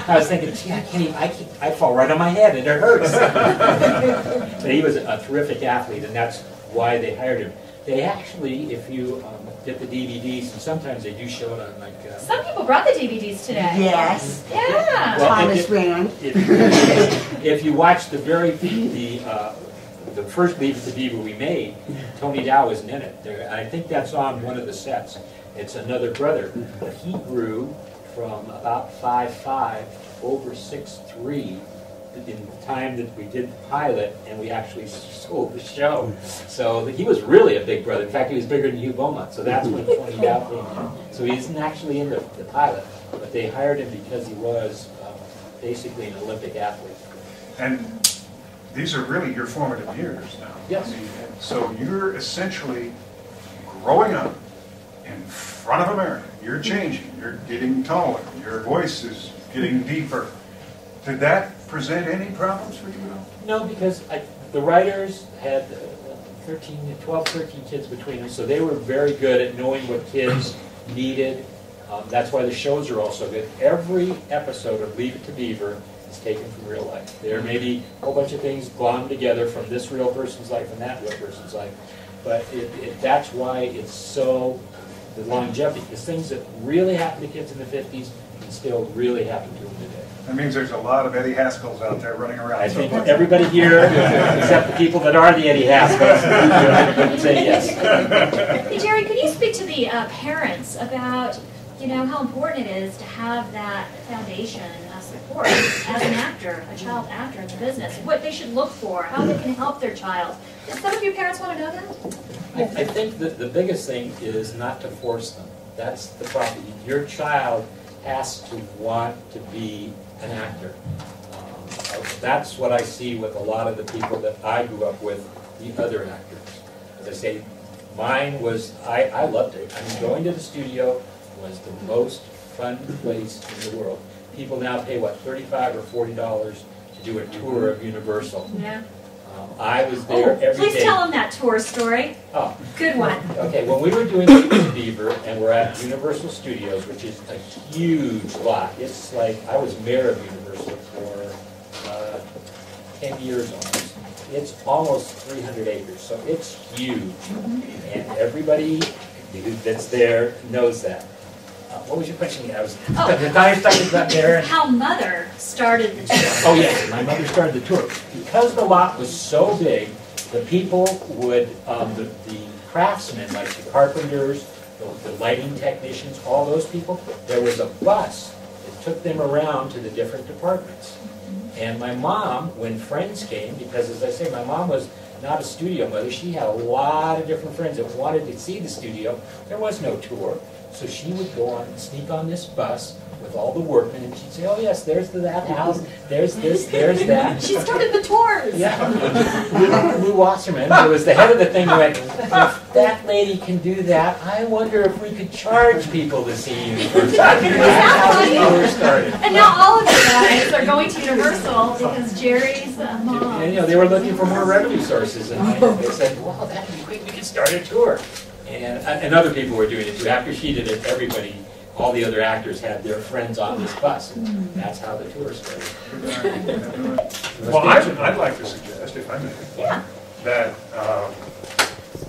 I was thinking, gee, I can't even, I fall right on my head and it hurts. But he was a terrific athlete, and that's why they hired him. They actually, if you get the DVDs, and sometimes they do show it on like... Some people brought the DVDs today. Yes. Yeah. Well, Thomas Rand. If you watch the first Leave It to Beaver we made, Tony Dow isn't in it. I think that's on one of the sets. It's another brother, but he grew from about 5'5" over 6'3" in the time that we did the pilot, and we actually sold the show. So he was really a big brother. In fact, he was bigger than Hugh Beaumont. So that's when Tony Dow came in. So he isn't actually in the pilot, but they hired him because he was basically an Olympic athlete. And these are really your formative years now. Yes. So you're essentially growing up in front of America. You're changing. You're getting taller. Your voice is getting deeper. Did that present any problems for you? No, because the writers had 12, 13 kids between them, so they were very good at knowing what kids needed. That's why the shows are all so good. Every episode of Leave It to Beaver is taken from real life. There may be a whole bunch of things glommed together from this real person's life and that real person's life, but that's why it's so, the longevity, because things that really happened to kids in the 50s can still really happen to them today. That means there's a lot of Eddie Haskells out there running around. I think everybody here, except the people that are the Eddie Haskells, would say yes. Hey, Jerry, could you speak to the parents about, how important it is to have that foundation of support as an actor, a child actor in the business, what they should look for, how they can help their child? Does some of your parents want to know that? I think that the biggest thing is not to force them. That's the problem. Your child has to want to be an actor. That's what I see with a lot of the people that I grew up with, the other actors. As I say, mine was, I loved it. I mean, going to the studio was the most fun place in the world. People now pay, what, $35 or $40 to do a tour of Universal. Yeah. I was there every day. Please tell them that tour story. Oh. Good one. Okay, when we were doing Leave It to Beaver, and we're at Universal Studios, which is a huge lot. It's like, I was mayor of Universal for 10 years almost. It's almost 300 acres, so it's huge. And everybody that's there knows that. What was your question? I was talking about there. How Mother started the tour. Oh yes, my mother started the tour. Because the lot was so big, the people would, the craftsmen, like the carpenters, the lighting technicians, all those people, there was a bus that took them around to the different departments. And my mom, when friends came, because as I say, my mom was not a studio mother, she had a lot of different friends that wanted to see the studio. There was no tour. So she would go on and sneak on this bus with all the workmen, and she'd say, oh yes, there's that house, there's this, there's that. She started the tours. Yeah. Lou Wasserman, who was the head of the thing, went, if that lady can do that, I wonder if we could charge people to see Universal. That's how the tour started. And now all of you guys are going to Universal because Jerry's mom. And they were looking for more revenue sources, and they said, wow, that'd be great, we could start a tour. And other people were doing it too. After she did it, everybody, all the other actors had their friends on this bus. And that's how the tour started. Well, I'd like to suggest, if I may, that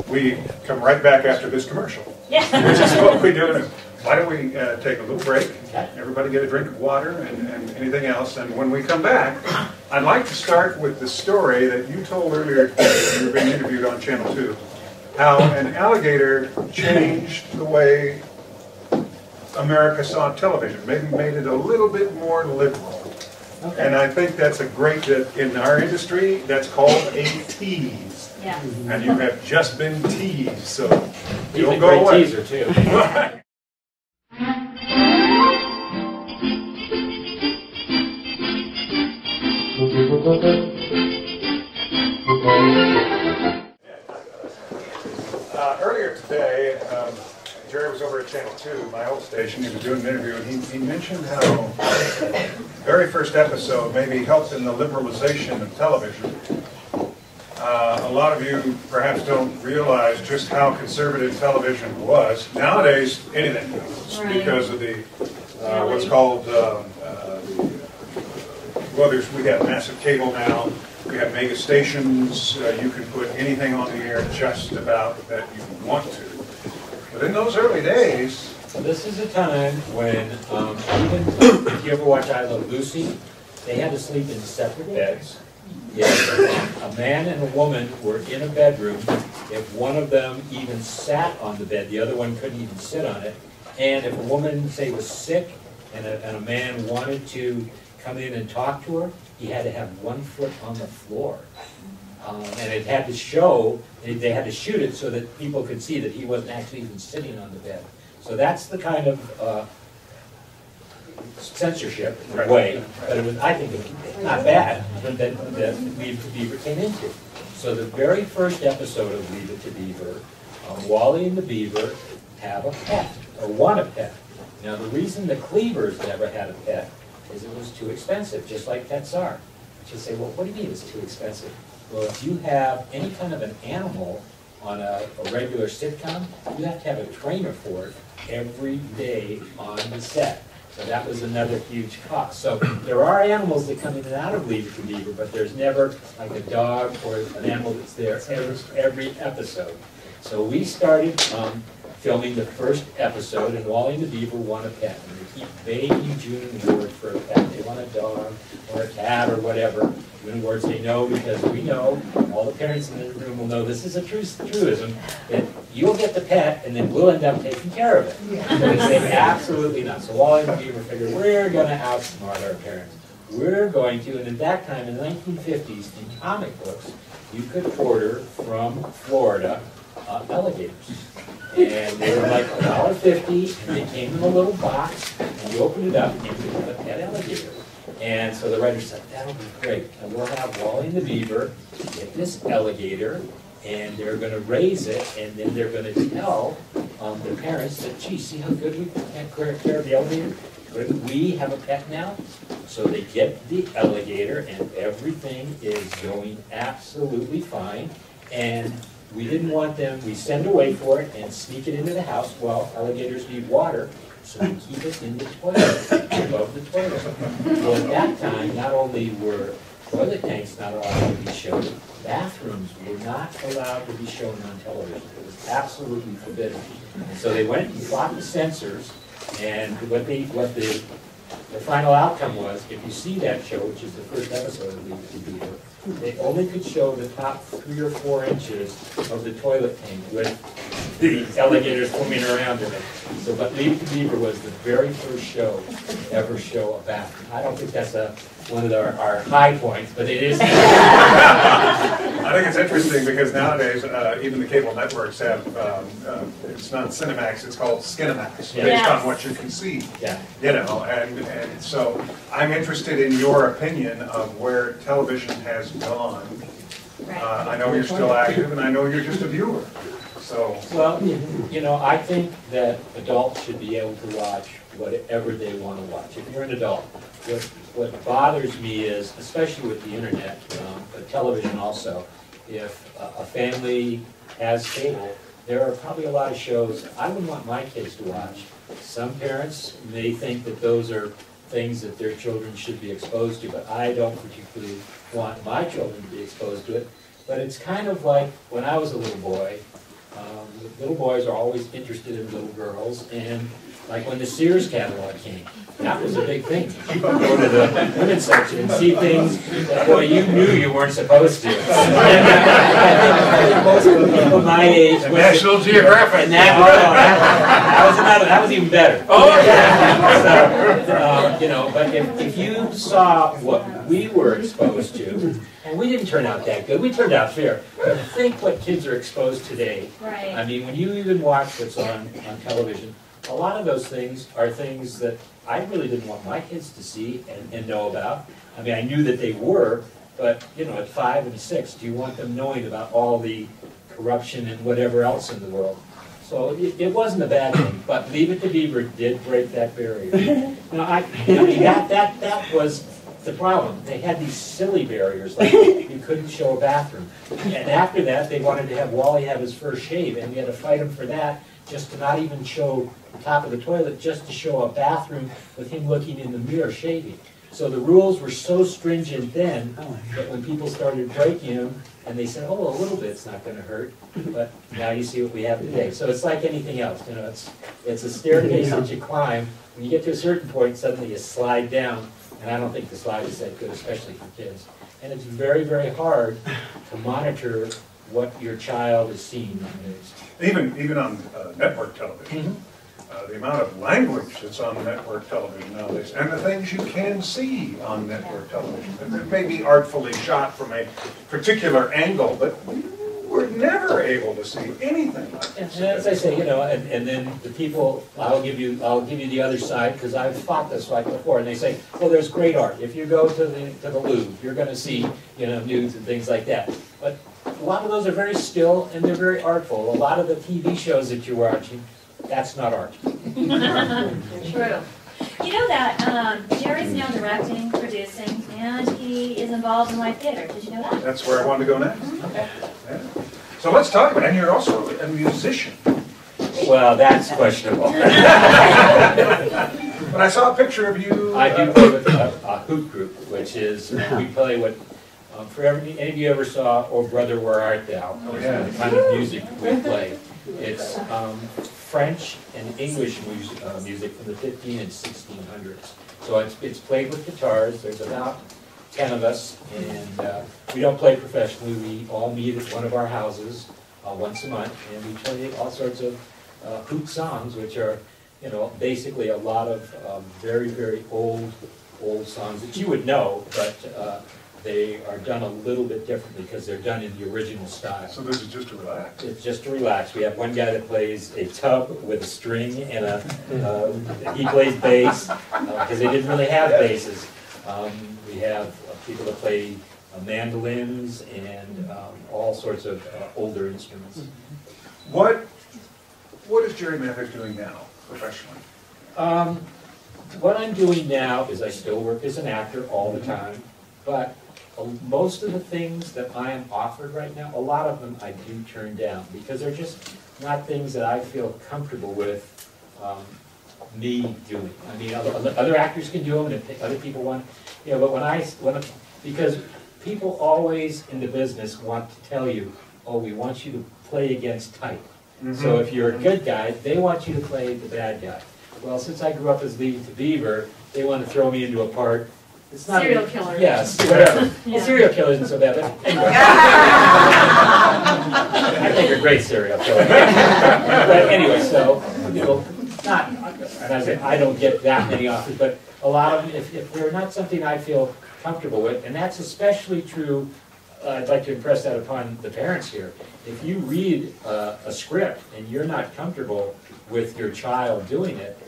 we come right back after this commercial. Yeah. Which is what we do. Why don't we take a little break, everybody get a drink of water and anything else, and when we come back, I'd like to start with the story that you told earlier today when you were being interviewed on Channel 2. How an alligator changed the way America saw television, maybe made it a little bit more liberal. Okay. And I think that's a great, in our industry, that's called a tease. Yeah. And you have just been teased, so He's don't a go great away. teaser too. Earlier today, Jerry was over at Channel 2, my old station. He was doing an interview, and he mentioned how the very first episode maybe helped in the liberalization of television. A lot of you perhaps don't realize just how conservative television was. Nowadays, anything goes because of the what's called we have massive cable now. We have mega stations. You can put anything on the air just about that you want to. But in those early days, well, this is a time when even if you ever watch I Love Lucy, they had to sleep in separate beds. If a man and a woman were in a bedroom, if one of them even sat on the bed, the other one couldn't even sit on it. And if a woman, say, was sick and a man wanted to come in and talk to her, he had to have 1 foot on the floor. And it had to show, they had to shoot it so that people could see that he wasn't actually even sitting on the bed. So that's the kind of censorship in a way, but it was, I think, not bad that Leave It to Beaver came into. So the very first episode of Leave It to Beaver, Wally and the Beaver have a pet, or want a pet. Now the reason the Cleavers never had a pet is it was too expensive, just like pets are. But you say, well, what do you mean it's too expensive? Well, if you have any kind of an animal on a regular sitcom, you have to have a trainer for it every day on the set. So that was another huge cost. So there are animals that come in and out of Leave It to Beaver, but there's never like a dog or an animal that's there every episode. So we started filming the first episode, and Wally and the Beaver want a pet. And they keep begging June and Ward for a pet. They want a dog or a cat or whatever. June and Ward say no, because we know, all the parents in the room will know this is a truism, that you'll get the pet and then we'll end up taking care of it. So they say absolutely not. So Wally and the Beaver figure, we're going to outsmart our parents. We're going to, and at that time in the 1950s, in comic books, you could order from Florida alligators. And they were like $1.50, and they came in a little box, and you opened it up, and you could have a pet alligator. And so the writer said, that'll be great. And we'll have Wally and the Beaver get this alligator, and they're going to raise it, and then they're going to tell their parents that, gee, see how good we take care of the alligator? Couldn't we have a pet now? So they get the alligator, and everything is going absolutely fine. And we didn't want them, we send away for it and sneak it into the house. Well, alligators need water, so we keep it in the toilet, above the toilet. Well, at that time, not only were toilet tanks not allowed to be shown, bathrooms were not allowed to be shown on television. It was absolutely forbidden. And so they went and bought the censors, and what the final outcome was, if you see that show, which is the first episode of Leave It to Beaver, they only could show the top 3 or 4 inches of the toilet tank with the alligators swimming around in it. So, but Leave It to Beaver was the very first show to ever show a bathroom. I don't think that's one of our high points, but it is. I think it's interesting because nowadays even the cable networks have, it's not Cinemax, it's called Skinemax, based on what you can see. Yeah. You know, and so I'm interested in your opinion of where television has gone. I know you're still active, and I know you're just a viewer. So. Well, you know, I think that adults should be able to watch whatever they want to watch. If you're an adult, what bothers me is, especially with the internet, but television also, if a family has cable, there are probably a lot of shows I wouldn't want my kids to watch. Some parents may think that those are things that their children should be exposed to, but I don't particularly want my children to be exposed to it. But it's kind of like when I was a little boy, little boys are always interested in little girls, and like when the Sears catalog came, that was a big thing. You could go to the women's section and see things that, boy, you knew you weren't supposed to. I think most of the people my age... National Geographic. And that was even better. Oh, yeah. So, you know, but if you saw what we were exposed to, and we didn't turn out that good, we turned out fair, but think what kids are exposed today. Right. I mean, when you even watch what's on television, a lot of those things are things that I really didn't want my kids to see and know about. I mean, I knew that they were, but, you know, at 5 and 6, do you want them knowing about all the corruption and whatever else in the world? So it wasn't a bad thing, but Leave It to Beaver did break that barrier. Now, that was the problem. They had these silly barriers, like you couldn't show a bathroom. And after that, they wanted to have Wally have his first shave, and we had to fight him for that, just to not even show the top of the toilet, just to show a bathroom with him looking in the mirror shaving. So the rules were so stringent then that when people started breaking them, and they said, oh, a little bit's not going to hurt, but now you see what we have today. So it's like anything else, you know, it's a staircase that you climb. When you get to a certain point, suddenly you slide down, and I don't think the slide is that good, especially for kids. And it's very, very hard to monitor what your child is seeing on news. Even on network television. The amount of language that's on network television nowadays, and the things you can see on network television. It may be artfully shot from a particular angle, but we're never able to see anything like this. And as I say, you know, and then the people, I'll give you the other side, because I've fought this fight before, and they say, well, there's great art. If you go to the Louvre, you're going to see, you know, nudes and things like that. But a lot of those are very still, and they're very artful. A lot of the TV shows that you're watching, that's not art. True. You know that Jerry's now directing, producing, and he is involved in live theater. Did you know that? That's where I wanted to go next. Okay. Yeah. So let's talk about it. And you're also a musician. Well, that's questionable. But I saw a picture of you. I do play with a hoot group, which is, we play what, for any of you ever saw Oh Brother, Where Art Thou? Oh, yeah. The kind of music we play. It's French and English music from the 15 and 1600s. So it's played with guitars. There's about 10 of us, and we don't play professionally. We all meet at one of our houses once a month, and we play all sorts of hoot songs, which are, you know, basically a lot of very, very old songs that you would know, but they are done a little bit differently because they're done in the original style. So this is just to relax? It's just to relax. We have one guy that plays a tub with a string and he plays bass because they didn't really have basses. We have people that play mandolins and all sorts of older instruments. What is Jerry Mathers doing now, professionally? What I'm doing now is I still work as an actor all the time, but most of the things that I am offered right now, a lot of them I do turn down because they're just not things that I feel comfortable with me doing. I mean, other actors can do them, and if other people want, you know, but because people always in the business want to tell you, oh, we want you to play against type. So if you're a good guy, they want you to play the bad guy. Well, since I grew up as Leave It to Beaver, they want to throw me into a part. It's not serial killer. Yes, whatever. Yeah. Well, serial killer isn't so bad, but anyway. I think you're a great serial killer. But anyway, so, you know, not, and I say I don't get that many offers, but a lot of them, if they're not something I feel comfortable with, and that's especially true, I'd like to impress that upon the parents here. If you read a script and you're not comfortable with your child doing it,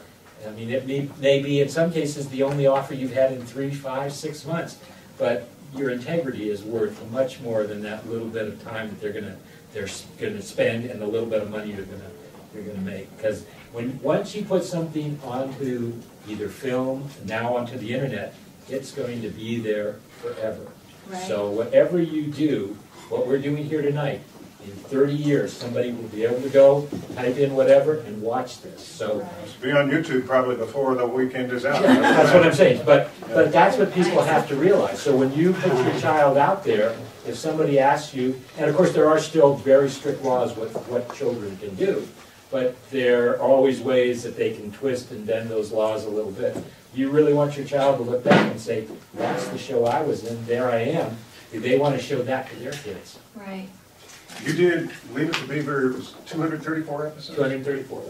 I mean, it may be in some cases the only offer you've had in 3, 5, 6 months, but your integrity is worth much more than that little bit of time that they're gonna spend and the little bit of money you're gonna make. Because once you put something onto either film, now onto the internet, it's going to be there forever. Right. So whatever you do, what we're doing here tonight, in 30 years, somebody will be able to go, type in whatever, and watch this. So It's be on YouTube probably before the weekend is out. yeah, that's what I'm saying. But that's what people have to realize. So when you put your child out there, if somebody asks you, and of course there are still very strict laws with what children can do, but there are always ways that they can twist and bend those laws a little bit. You really want your child to look back and say, that's the show I was in, there I am. They want to show that to their kids. Right. You did Leave It to Beaver, it was 234 episodes? 234.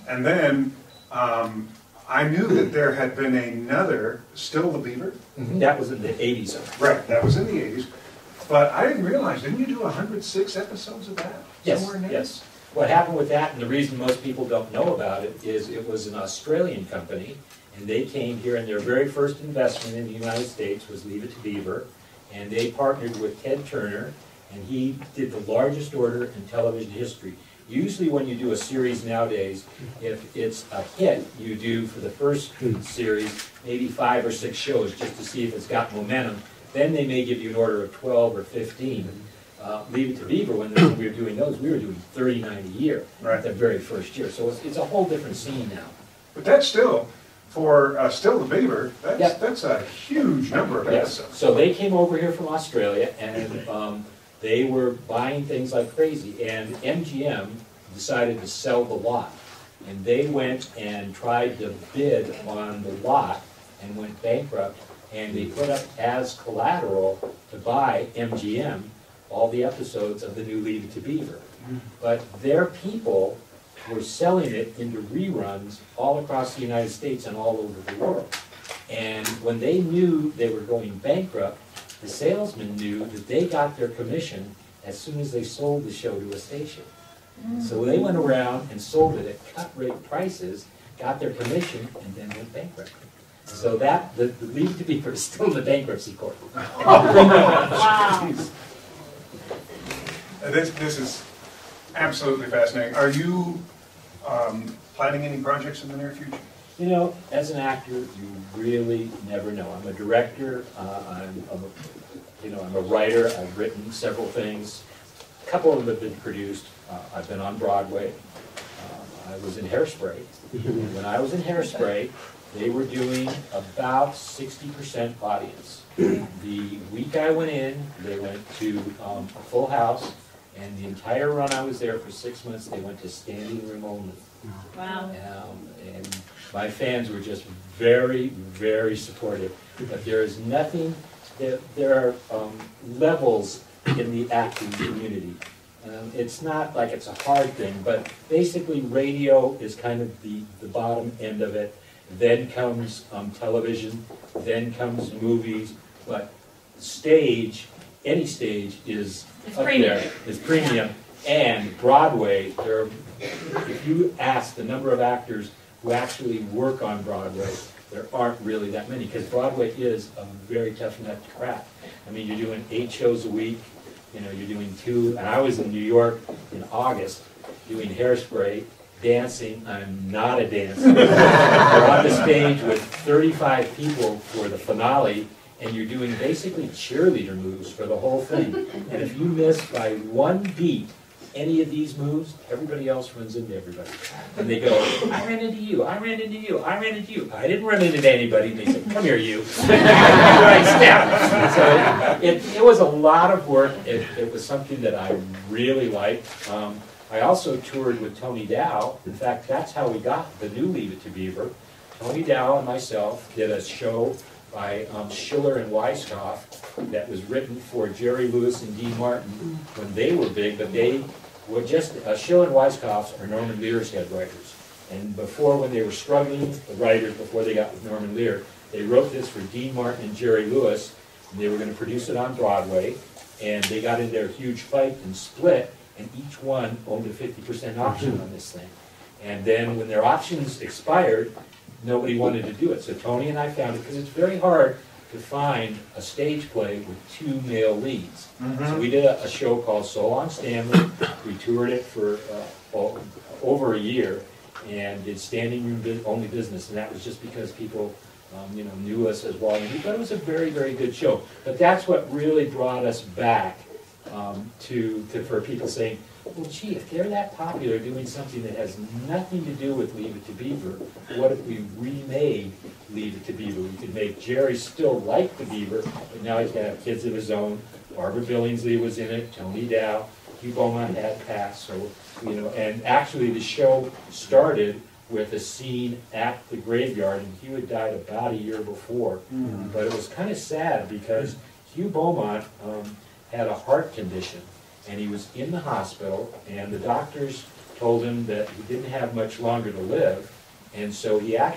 And then I knew that there had been another, Still the Beaver? That was in the 80s. Right, that was in the 80s. But I didn't realize, didn't you do 106 episodes of that? Yes, Somewhere in there? yes. What happened with that, and the reason most people don't know about it, is it was an Australian company, and they came here, and their very first investment in the United States was Leave It to Beaver, and they partnered with Ted Turner, and he did the largest order in television history. Usually when you do a series nowadays, if it's a hit, you do for the first series, maybe 5 or 6 shows just to see if it's got momentum. Then they may give you an order of 12 or 15. Leave It to Beaver, when we were doing those, we were doing 39 a year, Right. the very first year. So it's a whole different scene now. But that's still, for Still the Beaver, Yep. that's a huge number of Yes. episodes. So they came over here from Australia, and they were buying things like crazy. And MGM decided to sell the lot. And they went and tried to bid on the lot and went bankrupt. And they put up as collateral to buy MGM all the episodes of the new Leave It to Beaver. But their people were selling it into reruns all across the United States and all over the world. And when they knew they were going bankrupt, the salesmen knew that they got their commission as soon as they sold the show to a station. So they went around and sold it at cut-rate prices, got their commission, and then went bankrupt. So that, the Leave It to Beaver is still in the bankruptcy court. Wow. This is absolutely fascinating. Are you planning any projects in the near future? You know, as an actor, you really never know. I'm a director, I'm a writer, I've written several things. A couple of them have been produced. I've been on Broadway. I was in Hairspray. When I was in Hairspray, they were doing about 60% audience. The week I went in, they went to a full house, and the entire run I was there for 6 months, they went to standing room only. Wow. And my fans were just very, very supportive. But there is nothing, there are levels in the acting community. It's not like it's a hard thing, but basically radio is kind of the bottom end of it. Then comes television, then comes movies, but stage, any stage is It's up premium. there, is premium. And Broadway, if you ask the number of actors who actually work on Broadway, there aren't really that many, because Broadway is a very tough nut to crack. I mean, you're doing 8 shows a week, you're doing 2, and I was in New York in August doing Hairspray, dancing. I'm not a dancer. You're on the stage with 35 people for the finale, and you're doing basically cheerleader moves for the whole thing. And if you miss by 1 beat any of these moves, everybody else runs into everybody. And they go, I ran into you, I ran into you, I ran into you. I didn't run into anybody. And they said, come here, you. So it was a lot of work. It was something that I really liked. I also toured with Tony Dow. In fact, that's how we got the new Leave It to Beaver. Tony Dow and myself did a show by Schiller and Weisskopf that was written for Jerry Lewis and Dean Martin when they were big, but they were just, Schiller and Weisskopf are Norman Lear's head writers. And before, when they were struggling, the writers, before they got with Norman Lear, they wrote this for Dean Martin and Jerry Lewis, and they were going to produce it on Broadway, and they got in their huge fight and split, and each one owned a 50% option on this thing. And then when their options expired, nobody wanted to do it. So Tony and I found it, because it's very hard to find a stage play with 2 male leads. So we did a show called So Long Stanley. We toured it for over a year and did standing room only business, and that was just because people knew us as well. But it was a very, very good show. But that's what really brought us back for people saying, well, gee, if they're that popular doing something that has nothing to do with Leave It to Beaver, what if we remade Leave It to Beaver? We could make Jerry still like the Beaver, but now he's got to have kids of his own. Barbara Billingsley was in it, Tony Dow, Hugh Beaumont had passed, so, and actually the show started with a scene at the graveyard, and Hugh had died about a year before. But it was kind of sad because Hugh Beaumont had a heart condition, and he was in the hospital, and the doctors told him that he didn't have much longer to live, and so he had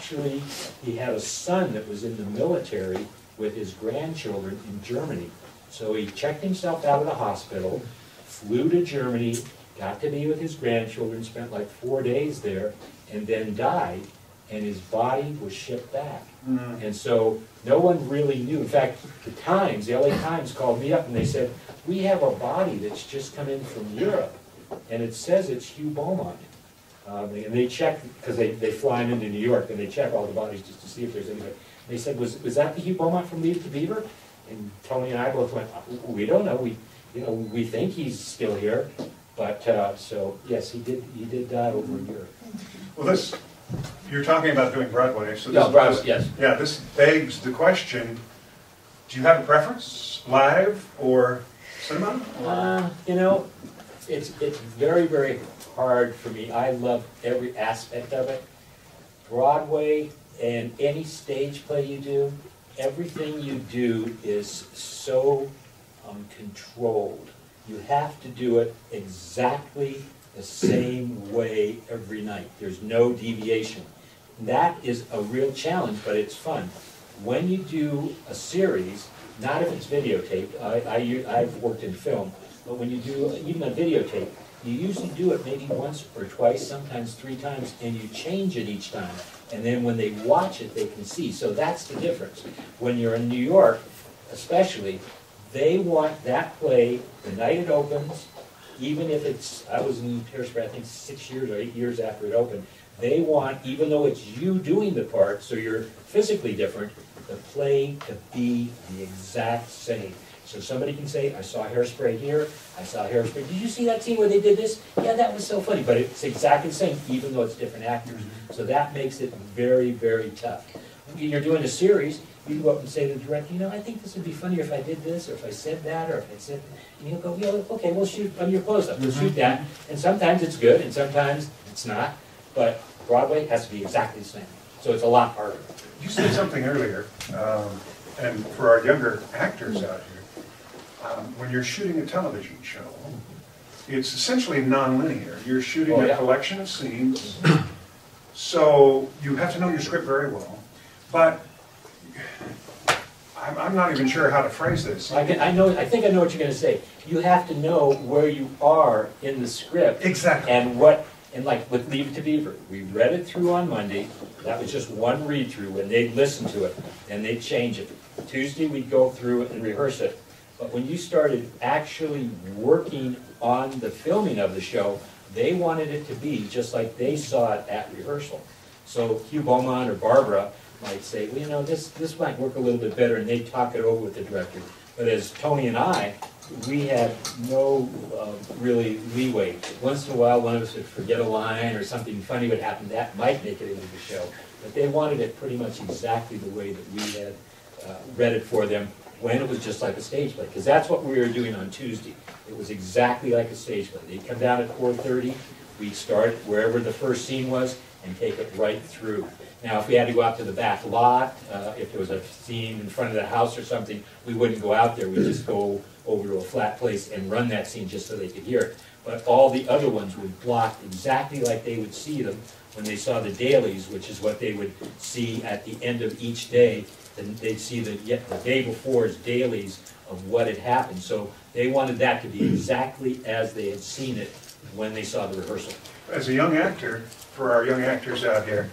a son that was in the military with his grandchildren in Germany. So he checked himself out of the hospital, flew to Germany, got to be with his grandchildren, spent like 4 days there, and then died, and his body was shipped back. And so no one really knew. In fact, the LA Times called me up and they said, we have a body that's just come in from Europe. and it says it's Hugh Beaumont. And they check, because they fly him into New York, and they check all the bodies just to see if there's anybody. They said, was that the Hugh Beaumont from Leave It to Beaver? And Tony and I both went, we don't know. We think he's still here, but so yes, he did die over a year. Well, you're talking about doing Broadway, so No, Broadway, yes. Yeah, this begs the question: do you have a preference, live or cinema? You know, it's very, very hard for me. I love every aspect of it. Broadway and any stage play you do, everything you do is so controlled. You have to do it exactly the same way every night. There's no deviation. That is a real challenge, but it's fun. When you do a series, not if it's videotaped, I've worked in film, but when you do even a videotape, you usually do it maybe once or twice, sometimes 3 times, and you change it each time. And then when they watch it, they can see. So that's the difference. When you're in New York, especially, they want that play the night it opens, even if it's, I was in Harrisburg, I think 6 years or 8 years after it opened, they want, even though it's you doing the part, so you're physically different, the play to be the exact same. So somebody can say, I saw Hairspray here, I saw Hairspray. Did you see that scene where they did this? Yeah, that was so funny. But it's exactly the same, even though it's different actors. So that makes it very, very tough. When you're doing a series, you go up and say to the director, you know, I think this would be funnier if I did this, or if I said that, or if I said, and he'll go, yeah, okay, we'll shoot on your close-up, we'll shoot that. And sometimes it's good, and sometimes it's not. But Broadway has to be exactly the same. So it's a lot harder. You said something earlier, and for our younger actors out here, when you're shooting a television show, it's essentially non-linear. You're shooting a collection of scenes, so you have to know your script very well. But I'm not even sure how to phrase this. I think I know what you're going to say. You have to know where you are in the script. Exactly. And like with Leave It to Beaver, we read it through on Monday. That was just one read-through, and they'd listen to it, and they'd change it. Tuesday, we'd go through it and rehearse it. But when you started actually working on the filming of the show, they wanted it to be just like they saw it at rehearsal. So Hugh Beaumont or Barbara might say, well, you know, this might work a little bit better, and they'd talk it over with the director. But as Tony and I, we had no really leeway. Once in a while, one of us would forget a line or something funny would happen. That might make it into the show. But they wanted it pretty much exactly the way that we had read it for them when it was just like a stage play. Because that's what we were doing on Tuesday. It was exactly like a stage play. They'd come down at 4:30. We'd start wherever the first scene was and take it right through. Now, if we had to go out to the back lot, if there was a scene in front of the house or something, we wouldn't go out there. We'd just go over to a flat place and run that scene just so they could hear it. But all the other ones would block exactly like they would see them when they saw the dailies, which is what they would see at the end of each day. Then they'd see the day before's dailies of what had happened. So they wanted that to be exactly as they had seen it when they saw the rehearsal. As a young actor, for our young actors out here,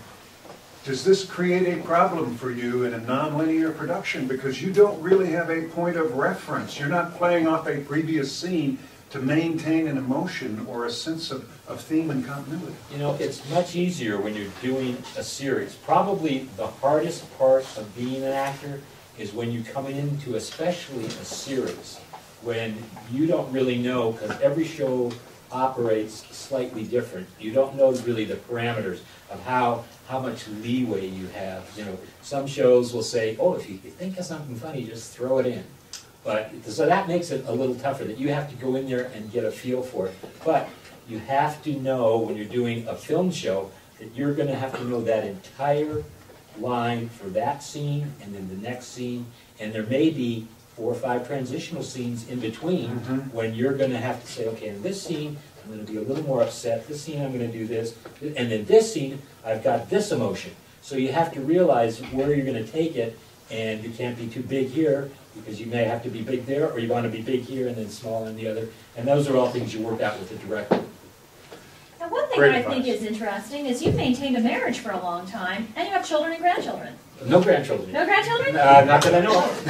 does this create a problem for you in a non-linear production? Because you don't really have a point of reference. You're not playing off a previous scene to maintain an emotion or a sense of theme and continuity. You know, it's much easier when you're doing a series. Probably the hardest part of being an actor is when you come into especially a series, when you don't really know, because every show operates slightly different. You don't know really the parameters of how much leeway you have. You know, some shows will say, oh, if you think of something funny, just throw it in. But so that makes it a little tougher, that you have to go in there and get a feel for it. But you have to know when you're doing a film show that you're going to have to know that entire line for that scene and then the next scene. And there may be 4 or 5 transitional scenes in between when you're going to have to say, okay, in this scene, I'm going to be a little more upset. This scene, I'm going to do this. And in this scene, I've got this emotion. So you have to realize where you're going to take it, and you can't be too big here because you may have to be big there, or you want to be big here and then small on the other. And those are all things you work out with the director. Now, one thing that I think is interesting is you've maintained a marriage for a long time, and you have children and grandchildren. No grandchildren. No grandchildren? Not that I know of.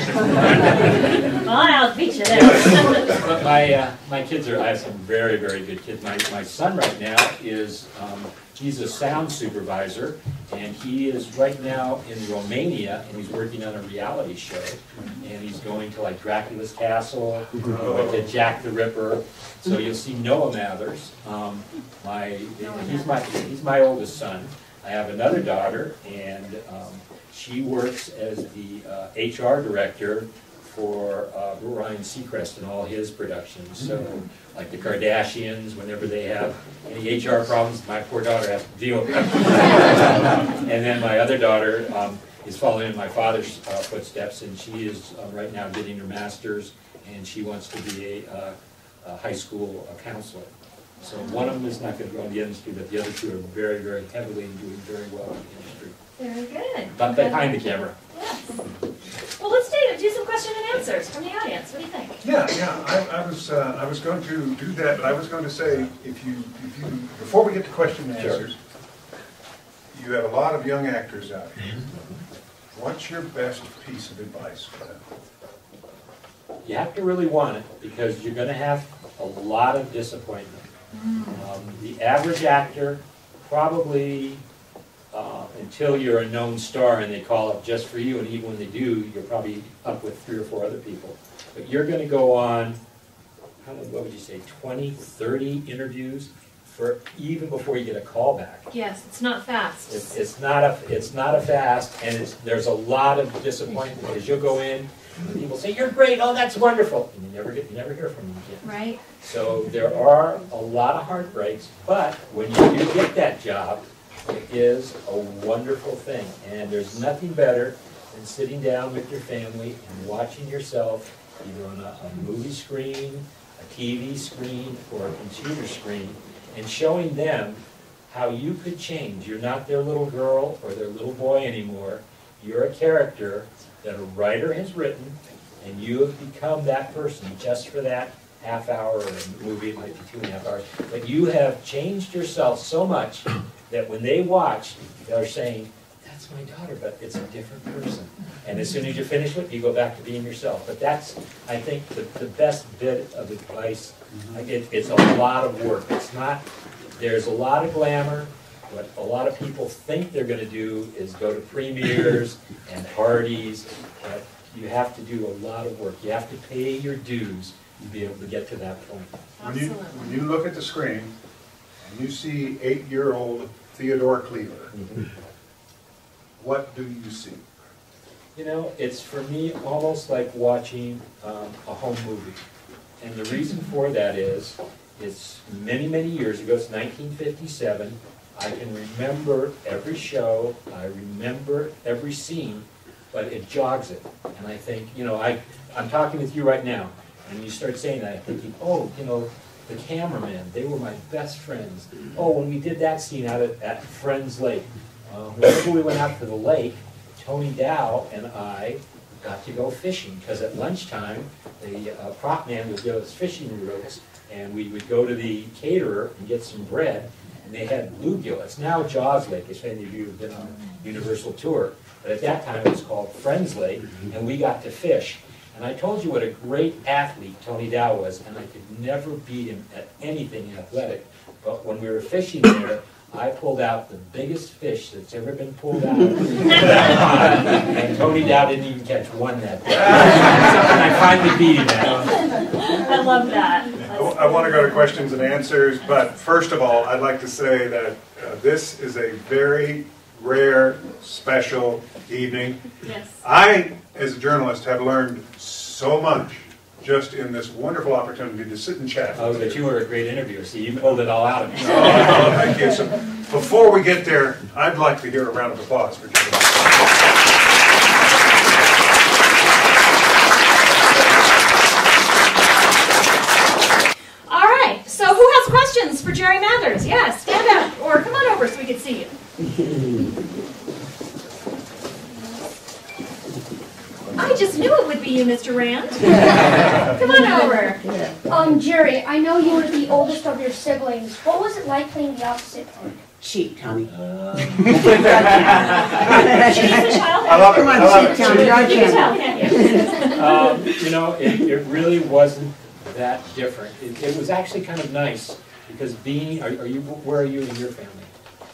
Well, I'll beat you there. But my kids are, I have some very, very good kids. My son right now is, he's a sound supervisor, and he is right now in Romania, and he's working on a reality show. And he's going to like Dracula's Castle, going to Jack the Ripper. So you'll see Noah Mathers. He's my oldest son. I have another daughter, and she works as the HR director for Ryan Seacrest and all his productions. So, like the Kardashians, whenever they have any HR problems, my poor daughter has to deal with them. And then my other daughter is following in my father's footsteps, and she is right now getting her master's, and she wants to be a high school counselor. So one of them is not going to go in the industry, but the other two are very, very heavily and doing very well in the industry. Very good. But behind the camera. Yes. Well, let's do some question and answers from the audience. What do you think? Yeah. I was going to do that, but I was going to say, if you before we get to question and answers, you have a lot of young actors out here. What's your best piece of advice for them? You have to really want it, because you're going to have a lot of disappointment. The average actor, probably until you're a known star and they call up just for you, and even when they do, you're probably up with 3 or 4 other people. But you're going to go on, what would you say, 20, 30 interviews for even before you get a call back. Yes, it's not fast. It's not a fast, and there's a lot of disappointment, because you'll go in and people say, "You're great, oh that's wonderful," and you never hear from them again. Right. So there are a lot of heartbreaks, but when you do get that job, it is a wonderful thing, and there's nothing better than sitting down with your family and watching yourself either on a movie screen, a TV screen, or a computer screen, and showing them how you could change. You're not their little girl or their little boy anymore. You're a character that a writer has written, and you have become that person just for that half hour, or a movie, it might be 2.5 hours. But you have changed yourself so much that when they watch, they're saying, "That's my daughter, but it's a different person." And as soon as you finish it, you go back to being yourself. But that's, I think, the best bit of advice. It's a lot of work. It's not, there's a lot of glamour. What a lot of people think they're going to do is go to premieres and parties, but you have to do a lot of work. You have to pay your dues to be able to get to that point. When you look at the screen and you see 8-year-old Theodore Cleaver, what do you see? You know, it's for me almost like watching a home movie. And the reason for that is, it's many, many years ago, it's 1957. I can remember every show, I remember every scene, but it jogs it. And I think, you know, I'm talking with you right now, and you start saying that, I'm thinking, oh, you know, the cameramen, they were my best friends. Oh, when we did that scene out at Friends Lake, whenever we went out to the lake, Tony Dow and I got to go fishing, because at lunchtime, the prop man would give us fishing rods, and we would go to the caterer and get some bread, and they had bluegill. It's now Jaws Lake, if any of you have been on a Universal tour, but at that time it was called Friends Lake, and we got to fish. And I told you what a great athlete Tony Dow was, and I could never beat him at anything athletic. But when we were fishing there, I pulled out the biggest fish that's ever been pulled out of that pond, and Tony Dow didn't even catch one that day. And I finally beat him at. I love that. I want to go to questions and answers, but first of all, I'd like to say that this is a very rare, special evening. Yes. I, as a journalist, have learned so much just in this wonderful opportunity to sit and chat. Oh, but you were a great interviewer, so you pulled it all out of me. Oh, thank you. So before we get there, I'd like to hear a round of applause for Jerry. So who has questions for Jerry Mathers? Yes, stand up, or come on over so we can see you. I just knew it would be you, Mr. Rand. Come on over. Jerry, I know you were the oldest of your siblings. What was it like playing the opposite part? Cheap, Tommy. She's a child. I love it. Come on, I love cheap, it. Tommy. You're on You can tell, camera. can't you? You know, it really wasn't that different. It was actually kind of nice because being, where are you in your family?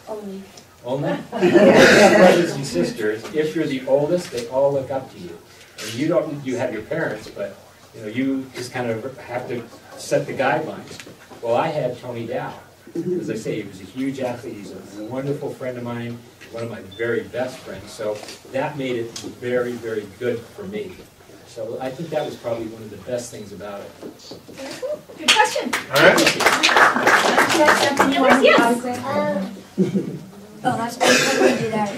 Only. Only? Brothers and sisters, if you're the oldest, they all look up to you. And you have your parents, but you just kind of have to set the guidelines. Well, I had Tony Dow. As I say, he was a huge athlete. He's a wonderful friend of mine, one of my very best friends. So that made it very, very good for me. So I think that was probably one of the best things about it. Good question. All right. Yes. Oh, that's good. How do we do that?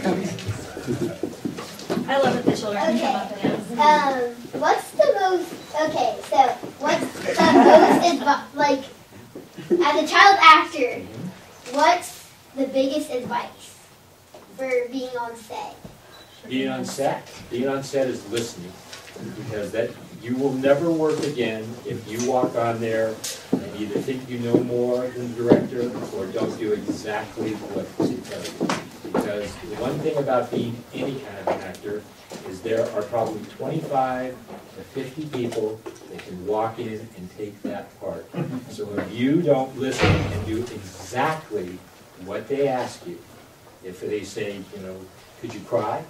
I love it the children can come up and ask. What's the most, like, as a child actor, what's the biggest advice for being on set? Being on set is listening, because you will never work again if you walk on there and either think you know more than the director or don't do exactly what they tell you. Because the one thing about being any kind of an actor is there are probably 25 to 50 people that can walk in and take that part. So if you don't listen and do exactly what they ask you, if they say, could you cry?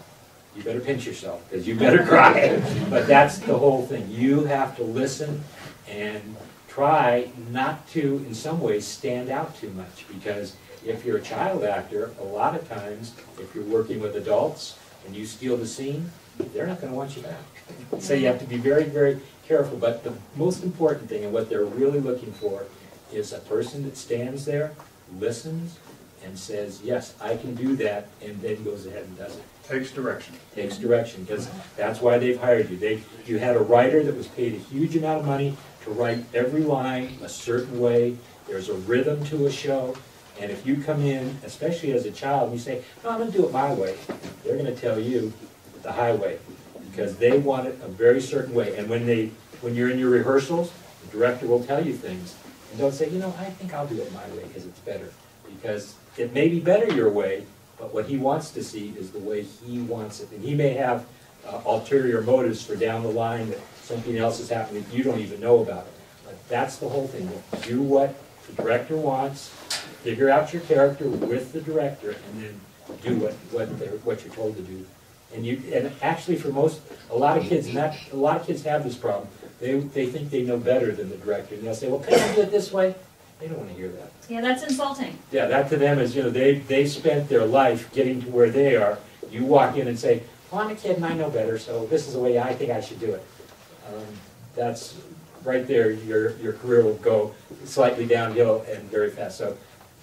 You better pinch yourself, because you better cry. But that's the whole thing. You have to listen and try not to, in some ways, stand out too much. Because if you're a child actor, a lot of times, if you're working with adults and you steal the scene, they're not going to want you back. So you have to be very, very careful. But the most important thing, and what they're really looking for, is a person that stands there, listens, and says, yes, I can do that, and then goes ahead and does it. Takes direction. Takes direction, because that's why they've hired you. You had a writer that was paid a huge amount of money to write every line a certain way. There's a rhythm to a show, and if you come in, especially as a child, and you say, no, I'm going to do it my way, they're going to tell you the highway, because they want it a very certain way. And when you're in your rehearsals, the director will tell you things, and don't say, I think I'll do it my way because it's better. Because it may be better your way, but what he wants to see is the way he wants it. And he may have ulterior motives for down the line that something else is happening that you don't even know about it. But that's the whole thing. Do what the director wants, figure out your character with the director, and then do what you're told to do. And actually for a lot of kids have this problem. They think they know better than the director, and they'll say, well, can I do it this way? They don't want to hear that. Yeah, that's insulting. Yeah, that to them is, they spent their life getting to where they are. You walk in and say, well, I'm a kid and I know better, so this is the way I think I should do it. That's right there, your career will go slightly downhill and very fast. So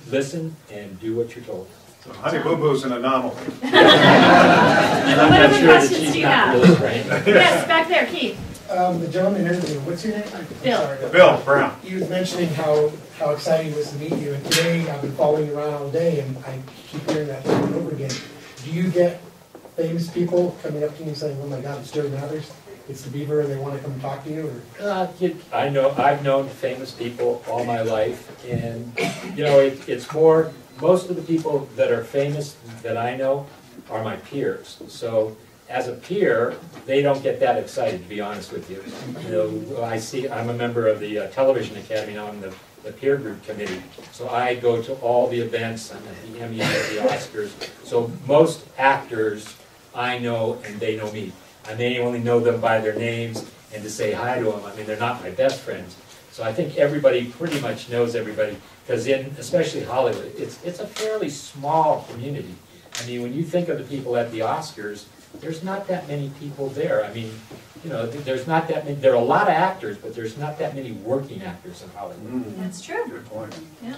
listen and do what you're told. So Honey Boo Boo's an anomaly. I'm What not other sure that questions she's do you not have? really trained. Yes, back there, Keith. The gentleman interviewing, what's your name? I'm Bill. sorry. Bill Brown. He was mentioning how exciting it was to meet you, and today I've been following you around all day, and I keep hearing that over and over again. Do you get famous people coming up to you and saying, oh my God, it's Jerry Mathers, it's the Beaver, and they want to come and talk to you? Or? I've known famous people all my life, and it's more, most of the people that are famous that I know are my peers. So as a peer, they don't get that excited, to be honest with you. I'm a member of the Television Academy now, I'm the peer group committee. So I go to all the events, I'm at the Emmys, the Oscars. So most actors I know and they know me. I may only know them by their names and to say hi to them. I mean, they're not my best friends. So I think everybody pretty much knows everybody, because especially Hollywood, it's a fairly small community. I mean, when you think of the people at the Oscars, there's not that many people there. I mean, there's not that many. There are a lot of actors, but there's not that many working actors in Hollywood. That's true. Good point. Yeah.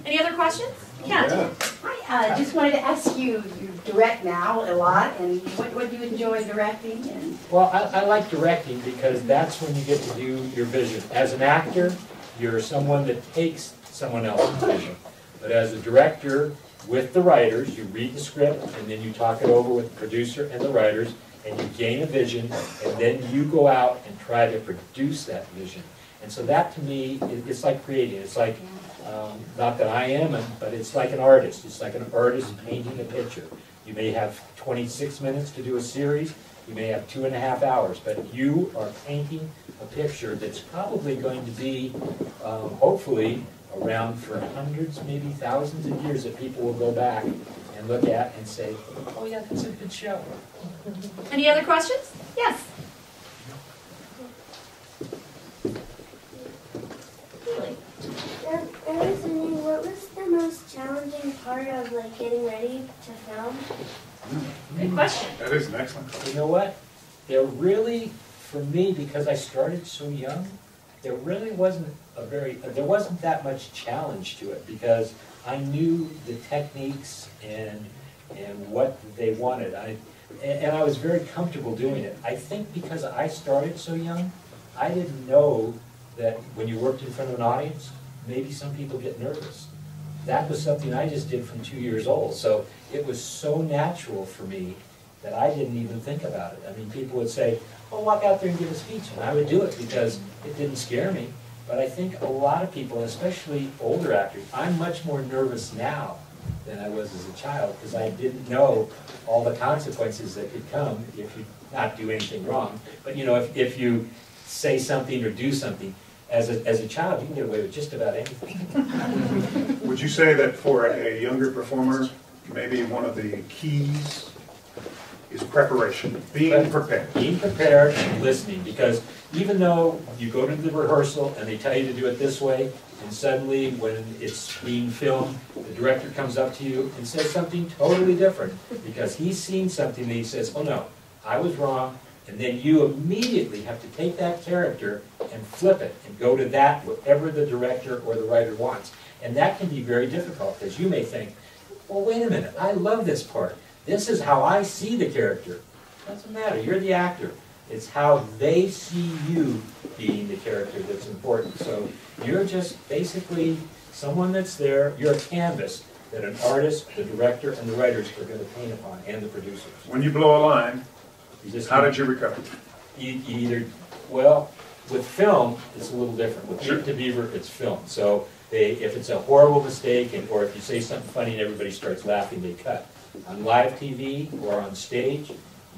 Any other questions? Yeah. Hi, just wanted to ask you direct now a lot, and what do you enjoy directing? And Well, I like directing because that's when you get to do your vision. As an actor, you're someone that takes someone else's vision. But as a director, with the writers, you read the script, and then you talk it over with the producer and the writers, and you gain a vision, and then you go out and try to produce that vision. And so that to me, it's like creating. It's like, not that I am, but it's like an artist. It's like an artist painting a picture. You may have 26 minutes to do a series. You may have 2.5 hours, but you are painting a picture that's probably going to be, hopefully, around for hundreds, maybe thousands of years that people will go back and look at and say, oh yeah, that's a good show. Any other questions? Yes. Julie. I was wondering, what was the most challenging part of like getting ready to film? Good question. That is an excellent question. You know what? There really, for me, because I started so young, there really wasn't there wasn't that much challenge to it, because I knew the techniques and what they wanted. And I was very comfortable doing it. I think because I started so young, I didn't know that when you worked in front of an audience, maybe some people get nervous. That was something I just did from 2 years old. So it was so natural for me that I didn't even think about it. I mean, people would say, well, walk out there and give a speech. And I would do it because it didn't scare me. But I think a lot of people, especially older actors, I'm much more nervous now than I was as a child, because I didn't know all the consequences that could come if you not do anything wrong. But you know, if you say something or do something, as a child, you can get away with just about anything. Would you say that for a younger performer, maybe one of the keys is preparation, being prepared? Being prepared and listening, because even though you go to the rehearsal and they tell you to do it this way, and suddenly when it's being filmed, the director comes up to you and says something totally different, because he's seen something and he says, oh no, I was wrong. And then you immediately have to take that character and flip it and go to that, whatever the director or the writer wants. And that can be very difficult, because you may think, well, wait a minute, I love this part. This is how I see the character. Doesn't matter, you're the actor. It's how they see you being the character that's important. So you're just basically someone that's there. You're a canvas that an artist, the director, and the writers are going to paint upon, and the producers. When you blow a line, how did you recover? You either, well, with film, it's a little different. With Beaver to Beaver, it's film. So if it's a horrible mistake, or if you say something funny and everybody starts laughing, they cut. On live TV or on stage,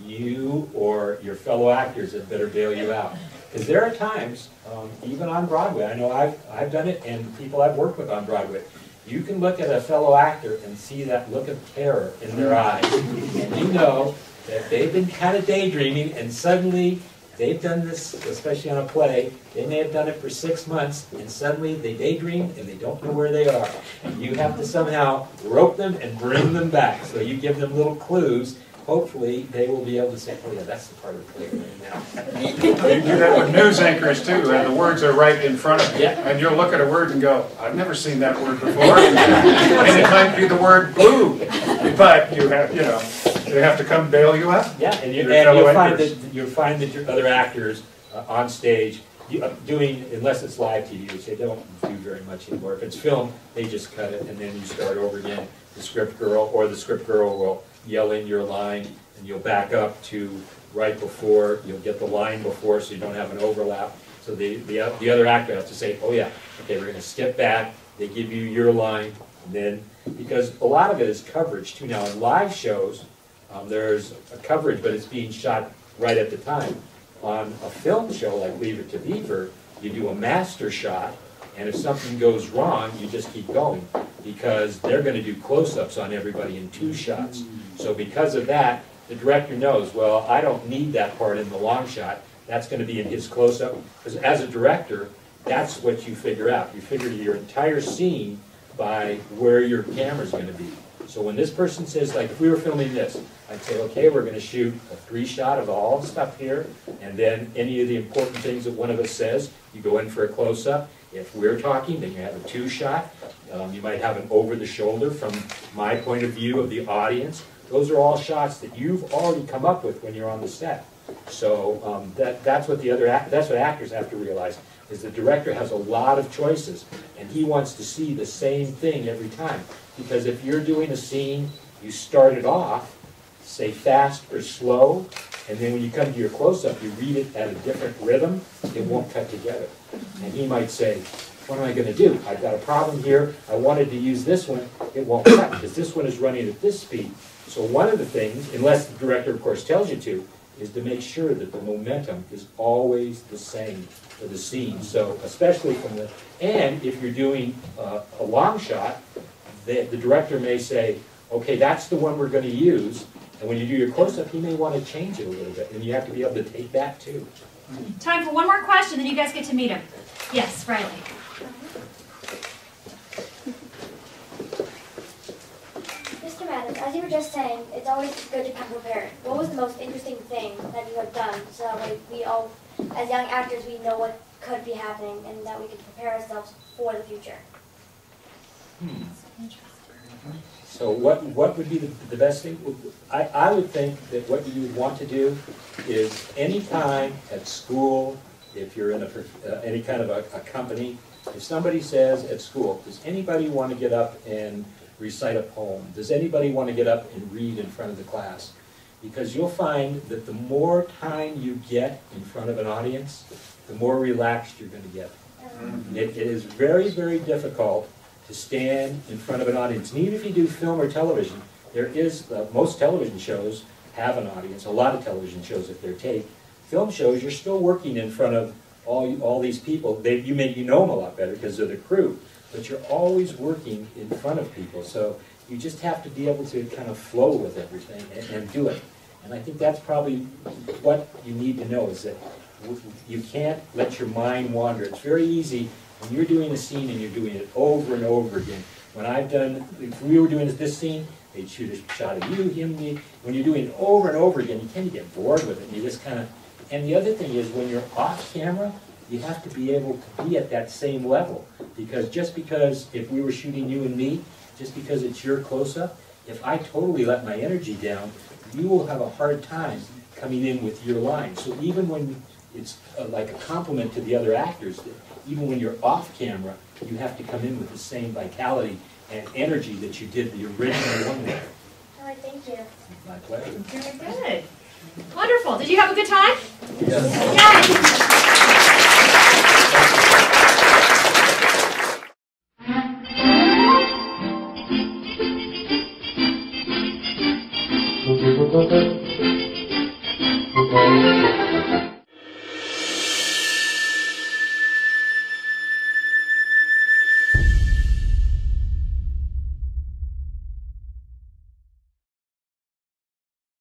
you or your fellow actors had better bail you out. Because there are times, even on Broadway, I know I've done it, and people I've worked with on Broadway, you can look at a fellow actor and see that look of terror in their eyes, and you know that they've been kind of daydreaming, and suddenly they've done this, especially on a play, they may have done it for 6 months, and suddenly they daydream and they don't know where they are. And you have to somehow rope them and bring them back. So you give them little clues. Hopefully they will be able to say, oh yeah, that's the part of the play we're in now. You do that with news anchors too, and the words are right in front of you. Yeah. And you'll look at a word and go, I've never seen that word before. And it might be the word blue. But you have, they have to come bail you out. Yeah, and you'll find that your other actors on stage doing, unless it's live TV, which they don't do very much anymore. If it's film, they just cut it and then you start over again. The script girl will yell in your line, and you'll back up to right before, you'll get the line before so you don't have an overlap. So the other actor has to say, oh yeah, okay, we're going to step back, they give you your line, and then, because a lot of it is coverage too. Now in live shows, there's a coverage, but it's being shot right at the time. On a film show like Leave It to Beaver, you do a master shot, and if something goes wrong, you just keep going, because they're going to do close-ups on everybody in 2 shots. So because of that, the director knows, well, I don't need that part in the long shot. That's going to be in his close-up. Because as a director, that's what you figure out. You figure your entire scene by where your camera's going to be. So when this person says, like, if we were filming this, I'd say, okay, we're going to shoot a 3-shot of all the stuff here, and then any of the important things that one of us says, you go in for a close-up. If we're talking, then you have a 2-shot. You might have an over-the-shoulder from my point of view of the audience. Those are all shots that you've already come up with when you're on the set. So that's what actors have to realize, is the director has a lot of choices, and he wants to see the same thing every time. Because if you're doing a scene, you start it off, say fast or slow, And then when you come to your close-up, you read it at a different rhythm, it won't cut together. And he might say, what am I going to do? I've got a problem here. I wanted to use this one. It won't cut because this one is running at this speed. So one of the things, unless the director, of course, tells you to, is to make sure that the momentum is always the same for the scene. So especially from the, and if you're doing a long shot, the director may say, okay, that's the one we're going to use. And when you do your close-up, he may want to change it a little bit. And you have to be able to take that too. Time for one more question, then you guys get to meet him. Yes, Riley. Mr. Maddox, as you were just saying, it's always good to come prepared. What was the most interesting thing that you have done so that way we all, as young actors, we know what could be happening and that we can prepare ourselves for the future? So what would be the best thing? I would think that what you would want to do is anytime at school, if you're in any kind of a company, if somebody says at school, does anybody want to get up and recite a poem? Does anybody want to get up and read in front of the class? Because you'll find that the more time you get in front of an audience, the more relaxed you're going to get. It is very, very difficult to stand in front of an audience. And even if you do film or television, there is, most television shows have an audience, a lot of television shows if they're taped. Film shows, you're still working in front of all these people. You know them a lot better because they're the crew, but you're always working in front of people. So you just have to be able to kind of flow with everything and do it. And I think that's probably what you need to know, is that you can't let your mind wander. It's very easy when you're doing a scene and you're doing it over and over again. When if we were doing this scene, they'd shoot a shot of you, him, me. When you're doing it over and over again, you tend to get bored with it. And you just kind of. And the other thing is, when you're off camera, you have to be able to be at that same level. Because just because if we were shooting you and me, just because it's your close-up, if I totally let my energy down, you will have a hard time coming in with your line. So even when it's like a compliment to the other actors, even when you're off camera, you have to come in with the same vitality and energy that you did the original one with. All right, thank you. My pleasure. Very good. Wonderful. Did you have a good time? Yeah.